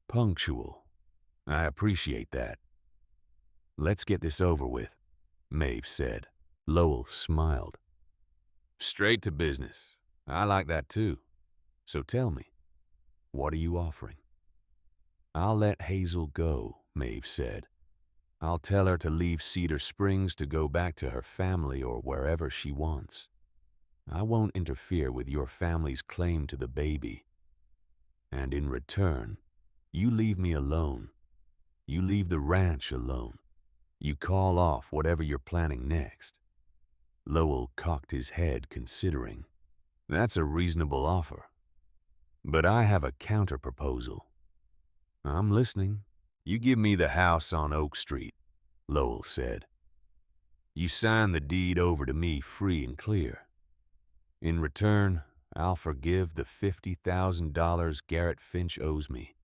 "Punctual. I appreciate that." "Let's get this over with," Maeve said. Lowell smiled. "Straight to business. I like that too. So tell me, what are you offering?" "I'll let Hazel go," Maeve said. "I'll tell her to leave Cedar Springs to go back to her family or wherever she wants. I won't interfere with your family's claim to the baby. And in return, you leave me alone. You leave the ranch alone. You call off whatever you're planning next." Lowell cocked his head, considering. "That's a reasonable offer. But I have a counter-proposal." "I'm listening." "You give me the house on Oak Street," Lowell said. "You sign the deed over to me free and clear. In return, I'll forgive the $50,000 Garrett Finch owes me.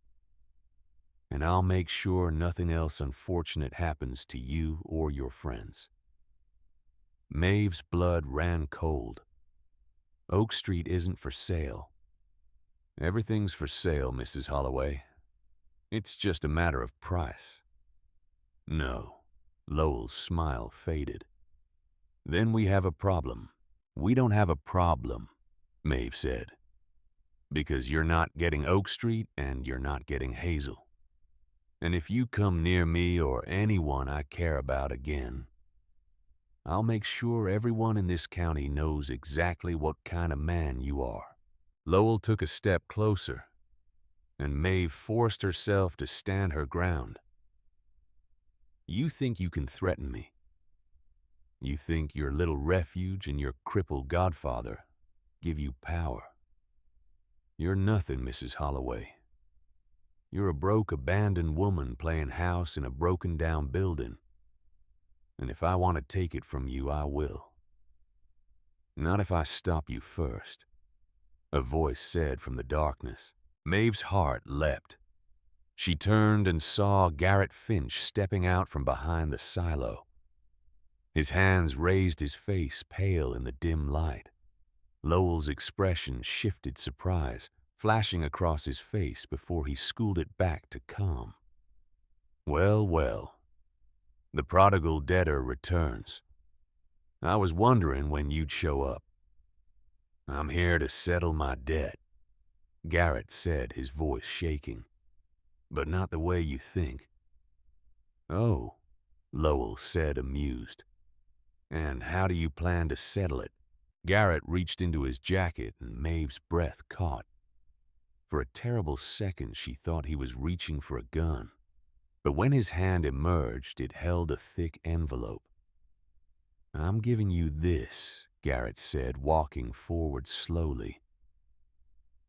And I'll make sure nothing else unfortunate happens to you or your friends." Maeve's blood ran cold. "Oak Street isn't for sale." "Everything's for sale, Mrs. Holloway. It's just a matter of price." "No." Lowell's smile faded. "Then we have a problem." "We don't have a problem," Maeve said, "because you're not getting Oak Street and you're not getting Hazel. And if you come near me or anyone I care about again, I'll make sure everyone in this county knows exactly what kind of man you are." Lowell took a step closer, and Maeve forced herself to stand her ground. "You think you can threaten me. You think your little refuge and your crippled godfather give you power. You're nothing, Mrs. Holloway. You're a broke, abandoned woman playing house in a broken-down building. And if I want to take it from you, I will. Not if I stop you first," a voice said from the darkness. Maeve's heart leapt. She turned and saw Garrett Finch stepping out from behind the silo. His hands raised, his face pale in the dim light. Lowell's expression shifted surprise, flashing across his face before he schooled it back to calm. "Well, well, the prodigal debtor returns. I was wondering when you'd show up." "I'm here to settle my debt," Garrett said, his voice shaking. "But not the way you think." "Oh," Lowell said, amused. "And how do you plan to settle it?" Garrett reached into his jacket and Maeve's breath caught. For a terrible second she thought he was reaching for a gun. But when his hand emerged, it held a thick envelope. "I'm giving you this," Garrett said, walking forward slowly.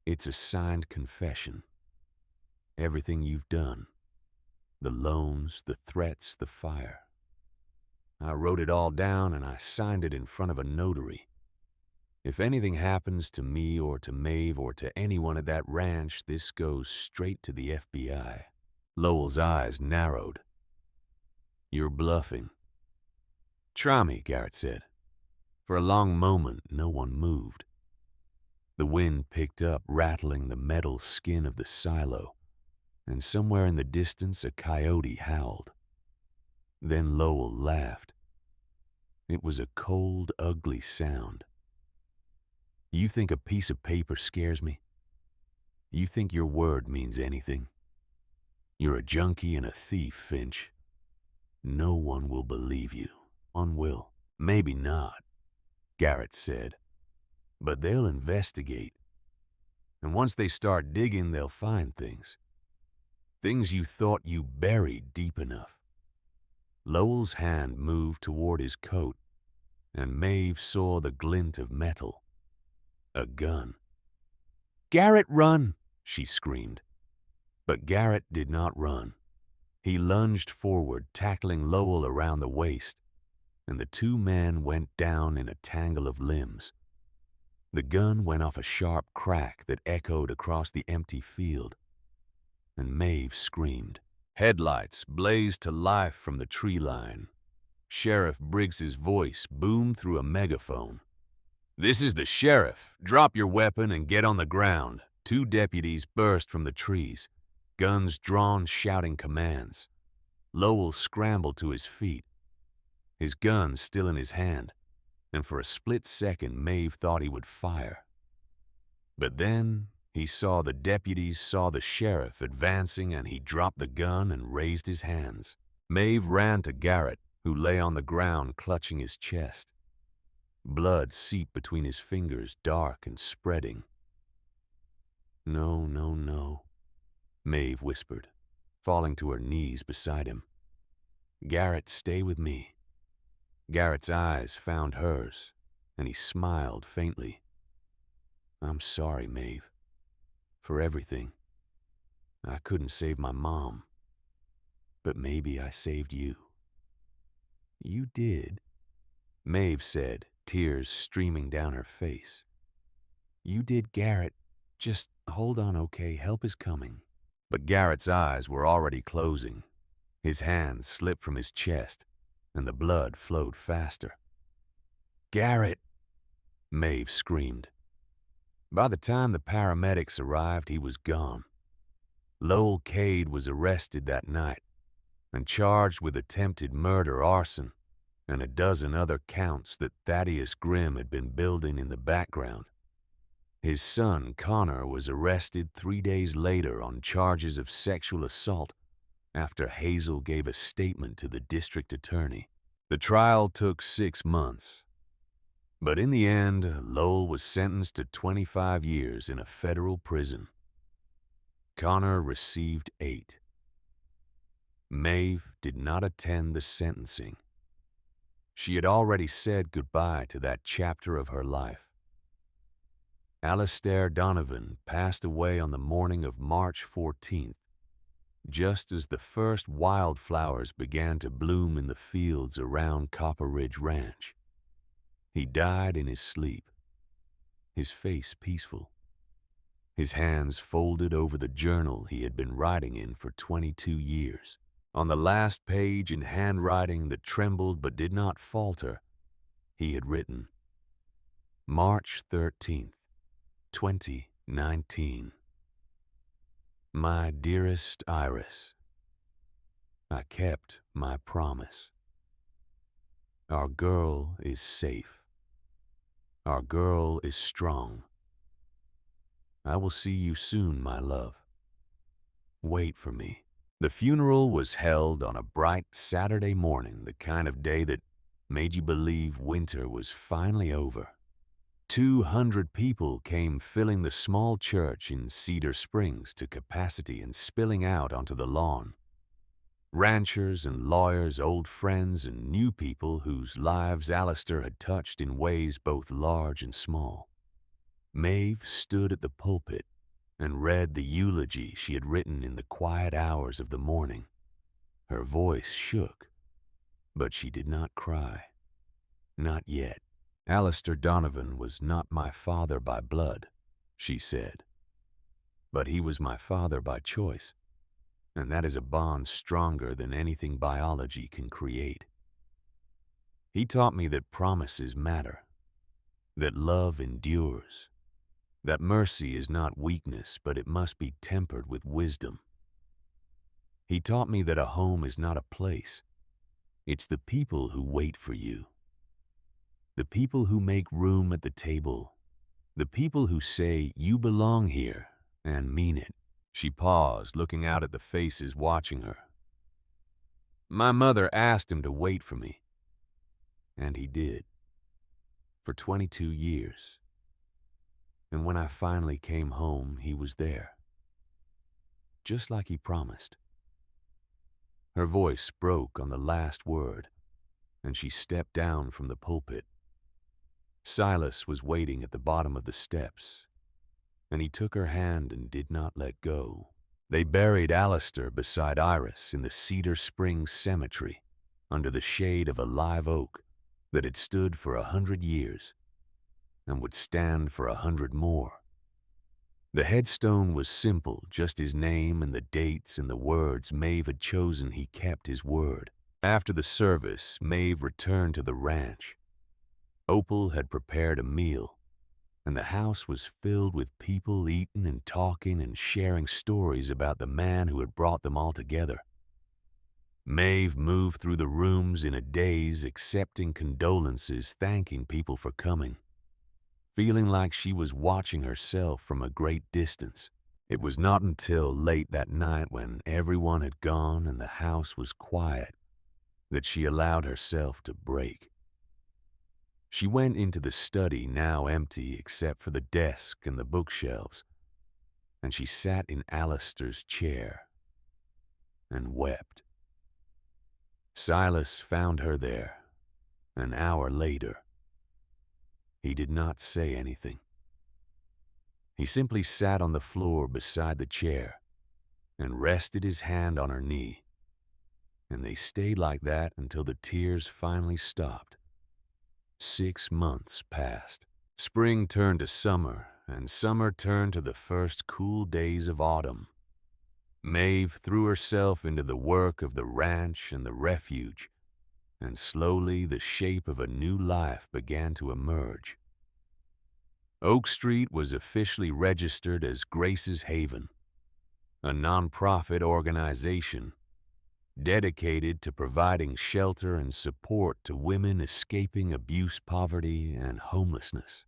"It's a signed confession. Everything you've done. The loans, the threats, the fire. I wrote it all down and I signed it in front of a notary. If anything happens to me or to Maeve or to anyone at that ranch, this goes straight to the FBI. Lowell's eyes narrowed. You're bluffing. Try me, Garrett said. For a long moment, no one moved. The wind picked up, rattling the metal skin of the silo, and somewhere in the distance a coyote howled. Then Lowell laughed. It was a cold, ugly sound. You think a piece of paper scares me? You think your word means anything? You're a junkie and a thief, Finch. No one will believe you. One will. Maybe not, Garrett said. But they'll investigate. And once they start digging, they'll find things. Things you thought you buried deep enough. Lowell's hand moved toward his coat, and Maeve saw the glint of metal. A gun. Garrett, run! She screamed. But Garrett did not run. He lunged forward, tackling Lowell around the waist, and the two men went down in a tangle of limbs. The gun went off a sharp crack that echoed across the empty field, and Maeve screamed. Headlights blazed to life from the tree line. Sheriff Briggs's voice boomed through a megaphone. This is the sheriff. Drop your weapon and get on the ground. Two deputies burst from the trees, guns drawn, shouting commands. Lowell scrambled to his feet, his gun still in his hand, and for a split second Maeve thought he would fire. But then he saw the deputies, saw the sheriff advancing, and he dropped the gun and raised his hands. Maeve ran to Garrett, who lay on the ground clutching his chest. Blood seeped between his fingers, dark and spreading. No, no, no, Maeve whispered, falling to her knees beside him. Garrett, stay with me. Garrett's eyes found hers, and he smiled faintly. I'm sorry, Maeve, for everything. I couldn't save my mom, but maybe I saved you. You did, Maeve said, tears streaming down her face. You did, Garrett. Just hold on, okay? Help is coming. But Garrett's eyes were already closing. His hand slipped from his chest, and the blood flowed faster. Garrett, Maeve screamed. By the time the paramedics arrived, he was gone. Lowell Cade was arrested that night and charged with attempted murder, arson, and a dozen other counts that Thaddeus Grimm had been building in the background. His son, Connor, was arrested 3 days later on charges of sexual assault after Hazel gave a statement to the district attorney. The trial took 6 months. But in the end, Lowell was sentenced to 25 years in a federal prison. Connor received 8. Maeve did not attend the sentencing. She had already said goodbye to that chapter of her life. Alastair Donovan passed away on the morning of March 14th, just as the first wildflowers began to bloom in the fields around Copper Ridge Ranch. He died in his sleep, his face peaceful, his hands folded over the journal he had been writing in for 22 years. On the last page, in handwriting that trembled but did not falter, he had written, March 13th, 2019. My dearest Iris, I kept my promise. Our girl is safe. Our girl is strong. I will see you soon, my love. Wait for me. The funeral was held on a bright Saturday morning, the kind of day that made you believe winter was finally over. 200 people came filling the small church in Cedar Springs to capacity and spilling out onto the lawn. Ranchers and lawyers, old friends and new people whose lives Alastair had touched in ways both large and small. Maeve stood at the pulpit and read the eulogy she had written in the quiet hours of the morning. Her voice shook. But she did not cry. Not yet. Alistair Donovan was not my father by blood, she said. But he was my father by choice, and that is a bond stronger than anything biology can create. He taught me that promises matter, that love endures, that mercy is not weakness, but it must be tempered with wisdom. He taught me that a home is not a place. It's the people who wait for you, the people who make room at the table, the people who say, "You belong here," and mean it. She paused, looking out at the faces watching her. My mother asked him to wait for me, and he did, for 22 years. And when I finally came home, he was there, just like he promised. Her voice broke on the last word, and she stepped down from the pulpit. Silas was waiting at the bottom of the steps, and he took her hand and did not let go. They buried Alistair beside Iris in the Cedar Springs Cemetery, under the shade of a live oak that had stood for 100 years and would stand for 100 more. The headstone was simple, just his name and the dates and the words Maeve had chosen. He kept his word. After the service, Maeve returned to the ranch. Opal had prepared a meal, and the house was filled with people eating and talking and sharing stories about the man who had brought them all together. Maeve moved through the rooms in a daze, accepting condolences, thanking people for coming, feeling like she was watching herself from a great distance. It was not until late that night, when everyone had gone and the house was quiet, that she allowed herself to break. She went into the study, now empty except for the desk and the bookshelves, and she sat in Alistair's chair and wept. Silas found her there an hour later. He did not say anything. He simply sat on the floor beside the chair and rested his hand on her knee, and they stayed like that until the tears finally stopped. 6 months passed. Spring turned to summer, and summer turned to the first cool days of autumn. Maeve threw herself into the work of the ranch and the refuge, and slowly the shape of a new life began to emerge. Oak Street was officially registered as Grace's Haven, a nonprofit organization dedicated to providing shelter and support to women escaping abuse, poverty, and homelessness.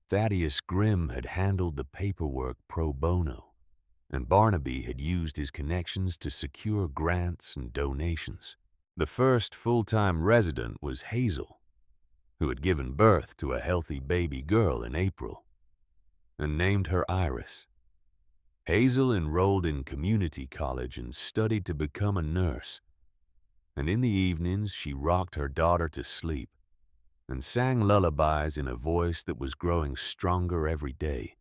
Thaddeus Grimm had handled the paperwork pro bono, and Barnaby had used his connections to secure grants and donations. The first full-time resident was Hazel, who had given birth to a healthy baby girl in April, and named her Iris. Hazel enrolled in community college and studied to become a nurse, and in the evenings she rocked her daughter to sleep and sang lullabies in a voice that was growing stronger every day.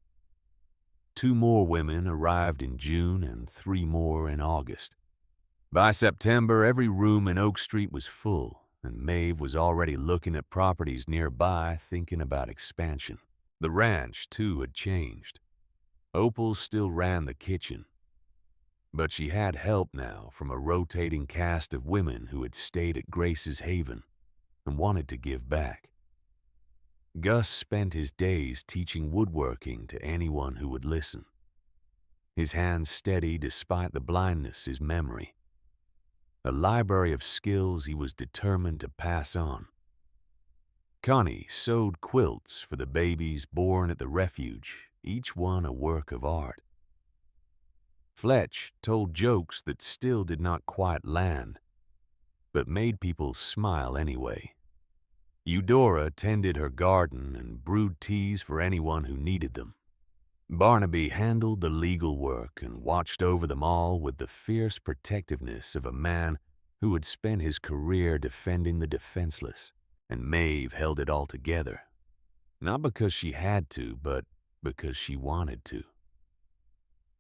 2 more women arrived in June and 3 more in August. By September, every room in Oak Street was full, and Maeve was already looking at properties nearby, thinking about expansion. The ranch, too, had changed. Opal still ran the kitchen, but she had help now from a rotating cast of women who had stayed at Grace's Haven and wanted to give back. Gus spent his days teaching woodworking to anyone who would listen, his hands steady despite the blindness his memory, a library of skills he was determined to pass on. Connie sewed quilts for the babies born at the refuge, each one a work of art. Fletch told jokes that still did not quite land, but made people smile anyway. Eudora tended her garden and brewed teas for anyone who needed them. Barnaby handled the legal work and watched over them all with the fierce protectiveness of a man who had spent his career defending the defenseless. And Maeve held it all together, not because she had to, but because she wanted to.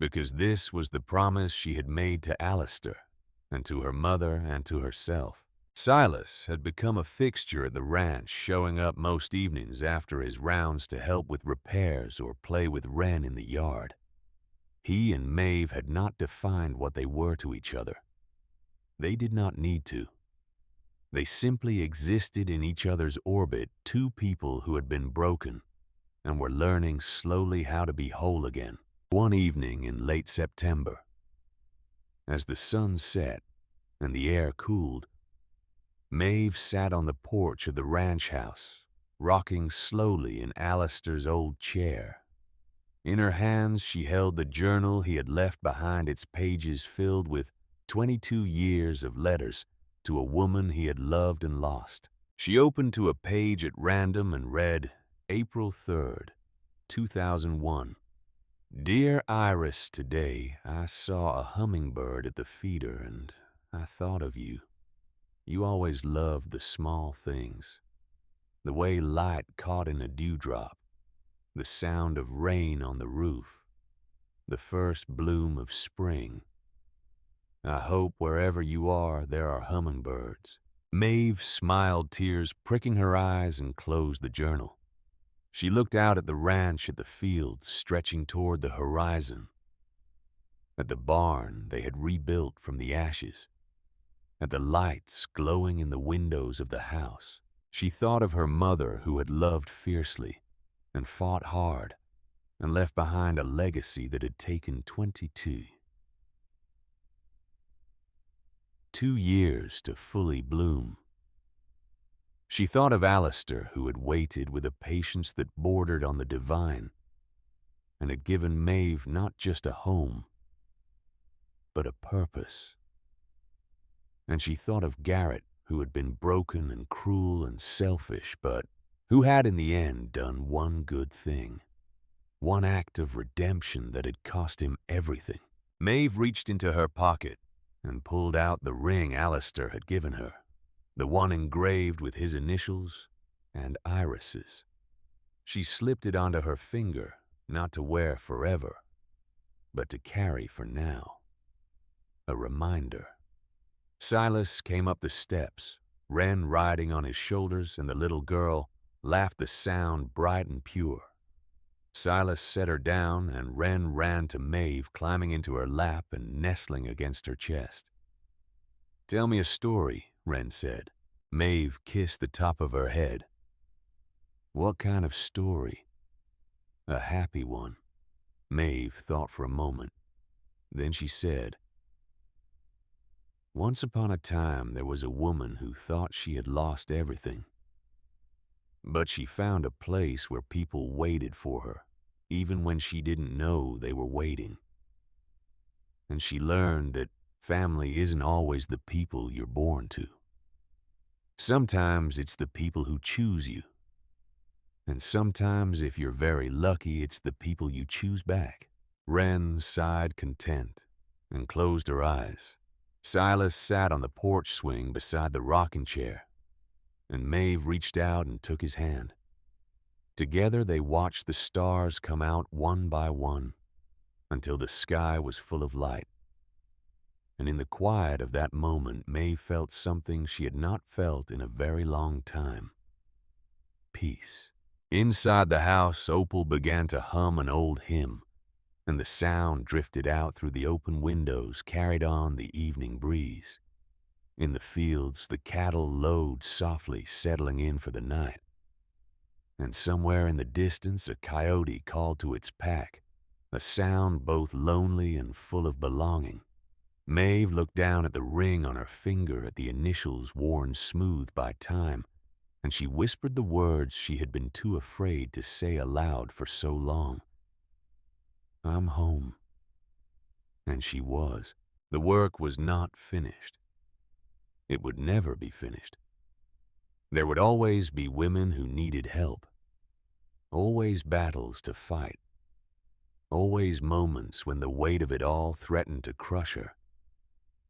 Because this was the promise she had made to Alistair, and to her mother and to herself. Silas had become a fixture at the ranch, showing up most evenings after his rounds to help with repairs or play with Wren in the yard. He and Maeve had not defined what they were to each other. They did not need to. They simply existed in each other's orbit, two people who had been broken and were learning slowly how to be whole again. One evening in late September, as the sun set and the air cooled, Maeve sat on the porch of the ranch house, rocking slowly in Alistair's old chair. In her hands, she held the journal he had left behind, its pages filled with 22 years of letters to a woman he had loved and lost. She opened to a page at random and read, April 3rd, 2001. Dear Iris, today I saw a hummingbird at the feeder and I thought of you. You always loved the small things, the way light caught in a dewdrop, the sound of rain on the roof, the first bloom of spring. I hope wherever you are, there are hummingbirds. Maeve smiled, tears pricking her eyes, and closed the journal. She looked out at the ranch, at the fields stretching toward the horizon, at the barn they had rebuilt from the ashes, at the lights glowing in the windows of the house. She thought of her mother, who had loved fiercely and fought hard and left behind a legacy that had taken 2 years to fully bloom. She thought of Alistair, who had waited with a patience that bordered on the divine and had given Maeve not just a home, but a purpose. And she thought of Garrett, who had been broken and cruel and selfish, but who had in the end done one good thing, one act of redemption that had cost him everything. Maeve reached into her pocket and pulled out the ring Alistair had given her, the one engraved with his initials and Iris's. She slipped it onto her finger, not to wear forever, but to carry for now. A reminder. Silas came up the steps, Wren riding on his shoulders, and the little girl laughed, the sound bright and pure. Silas set her down, and Wren ran to Maeve, climbing into her lap and nestling against her chest. Tell me a story, Wren said. Maeve kissed the top of her head. What kind of story? A happy one. Maeve thought for a moment. Then she said, Once upon a time there was a woman who thought she had lost everything. But she found a place where people waited for her, even when she didn't know they were waiting. And she learned that family isn't always the people you're born to. Sometimes it's the people who choose you. And sometimes, if you're very lucky, it's the people you choose back. Wren sighed content and closed her eyes. Silas sat on the porch swing beside the rocking chair, and Maeve reached out and took his hand. Together they watched the stars come out one by one until the sky was full of light. And in the quiet of that moment, Maeve felt something she had not felt in a very long time. Peace. Inside the house, Opal began to hum an old hymn, and the sound drifted out through the open windows, carried on the evening breeze. In the fields, the cattle lowed softly, settling in for the night. And somewhere in the distance, a coyote called to its pack, a sound both lonely and full of belonging. Maeve looked down at the ring on her finger, at the initials worn smooth by time, and she whispered the words she had been too afraid to say aloud for so long. I'm home. And she was. The work was not finished. It would never be finished. There would always be women who needed help. Always battles to fight. Always moments when the weight of it all threatened to crush her.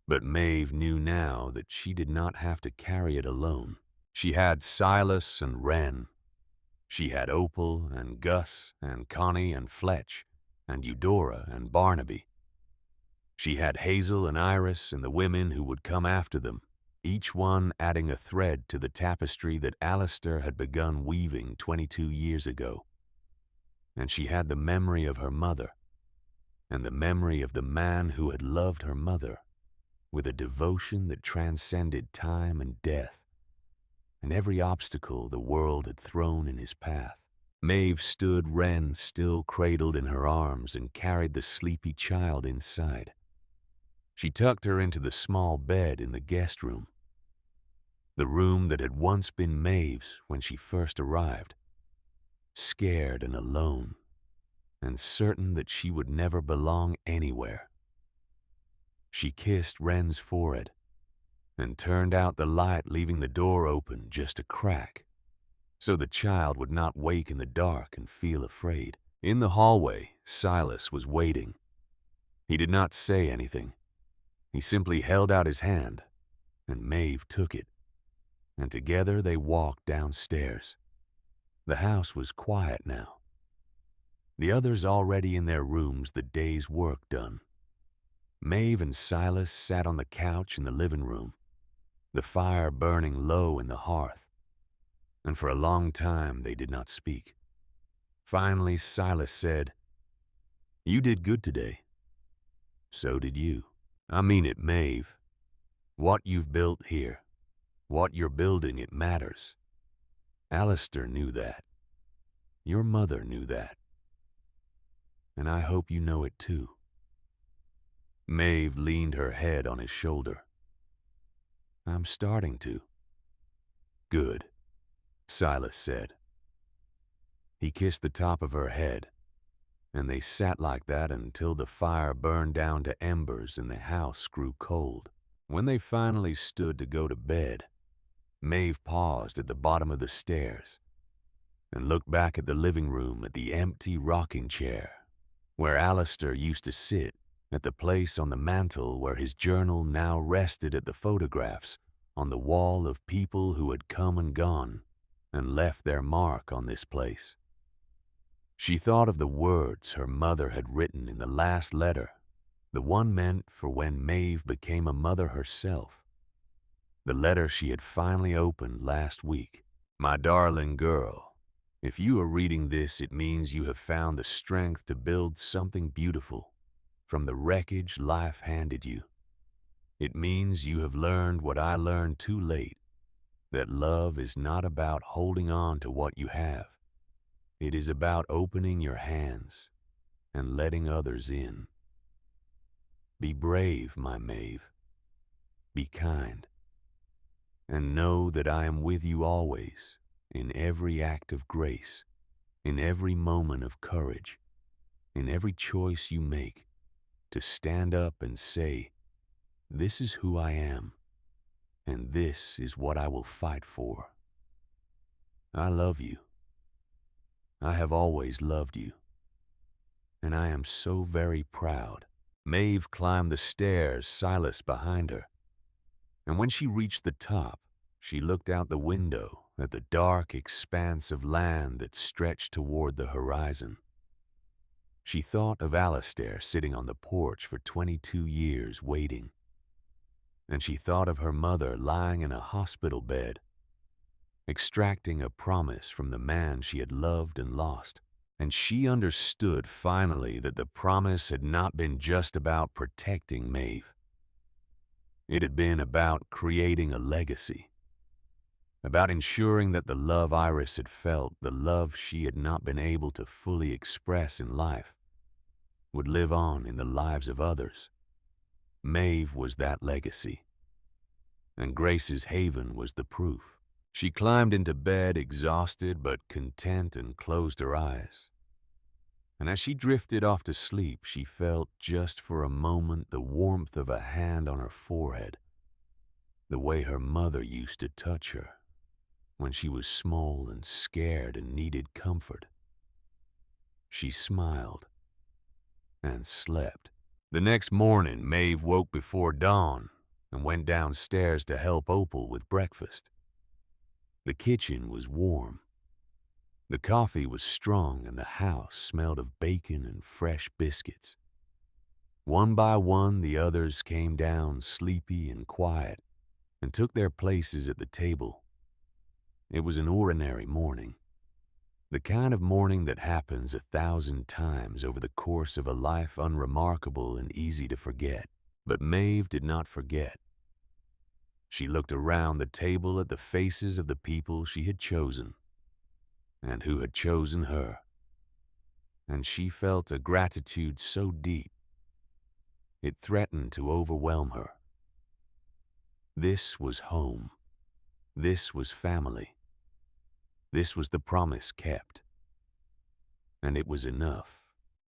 But Maeve knew now that she did not have to carry it alone. She had Silas and Wren. She had Opal and Gus and Connie and Fletch and Eudora and Barnaby. She had Hazel and Iris and the women who would come after them, each one adding a thread to the tapestry that Alistair had begun weaving 22 years ago. And she had the memory of her mother, and the memory of the man who had loved her mother with a devotion that transcended time and death, and every obstacle the world had thrown in his path. Maeve stood Wren still cradled in her arms and carried the sleepy child inside. She tucked her into the small bed in the guest room, the room that had once been Maeve's when she first arrived, scared and alone, and certain that she would never belong anywhere. She kissed Wren's forehead and turned out the light, leaving the door open just a crack, so the child would not wake in the dark and feel afraid. In the hallway, Silas was waiting. He did not say anything. He simply held out his hand, and Maeve took it, and together they walked downstairs. The house was quiet now. The others already in their rooms, the day's work done. Maeve and Silas sat on the couch in the living room, the fire burning low in the hearth, and for a long time they did not speak. Finally, Silas said, "You did good today. So did you." "I mean it, Maeve. What you've built here, what you're building, it matters. Alistair knew that. Your mother knew that. And I hope you know it too." Maeve leaned her head on his shoulder. "I'm starting to." "Good," Silas said. He kissed the top of her head, and they sat like that until the fire burned down to embers and the house grew cold. When they finally stood to go to bed, Maeve paused at the bottom of the stairs and looked back at the living room, at the empty rocking chair where Alistair used to sit, at the place on the mantel where his journal now rested, at the photographs on the wall of people who had come and gone and left their mark on this place. She thought of the words her mother had written in the last letter, the one meant for when Maeve became a mother herself, the letter she had finally opened last week. "My darling girl, if you are reading this, it means you have found the strength to build something beautiful from the wreckage life handed you. It means you have learned what I learned too late, that love is not about holding on to what you have. It is about opening your hands and letting others in. Be brave, my Maeve. Be kind. And know that I am with you always, in every act of grace, in every moment of courage, in every choice you make, to stand up and say, this is who I am, and this is what I will fight for. I love you. I have always loved you, and I am so very proud." Maeve climbed the stairs, Silas behind her, and when she reached the top, she looked out the window at the dark expanse of land that stretched toward the horizon. She thought of Alistair sitting on the porch for 22 years waiting, and she thought of her mother lying in a hospital bed, extracting a promise from the man she had loved and lost. And she understood finally that the promise had not been just about protecting Maeve. It had been about creating a legacy, about ensuring that the love Iris had felt, the love she had not been able to fully express in life, would live on in the lives of others. Maeve was that legacy, and Grace's haven was the proof. She climbed into bed, exhausted but content, and closed her eyes. And as she drifted off to sleep, she felt just for a moment the warmth of a hand on her forehead, the way her mother used to touch her when she was small and scared and needed comfort. She smiled and slept. The next morning, Maeve woke before dawn and went downstairs to help Opal with breakfast. The kitchen was warm. The coffee was strong, and the house smelled of bacon and fresh biscuits. One by one, the others came down, sleepy and quiet, and took their places at the table. It was an ordinary morning, the kind of morning that happens 1,000 times over the course of a life unremarkable and easy to forget. But Maeve did not forget. She looked around the table at the faces of the people she had chosen, and who had chosen her, and she felt a gratitude so deep it threatened to overwhelm her. This was home. This was family. This was the promise kept. And it was enough.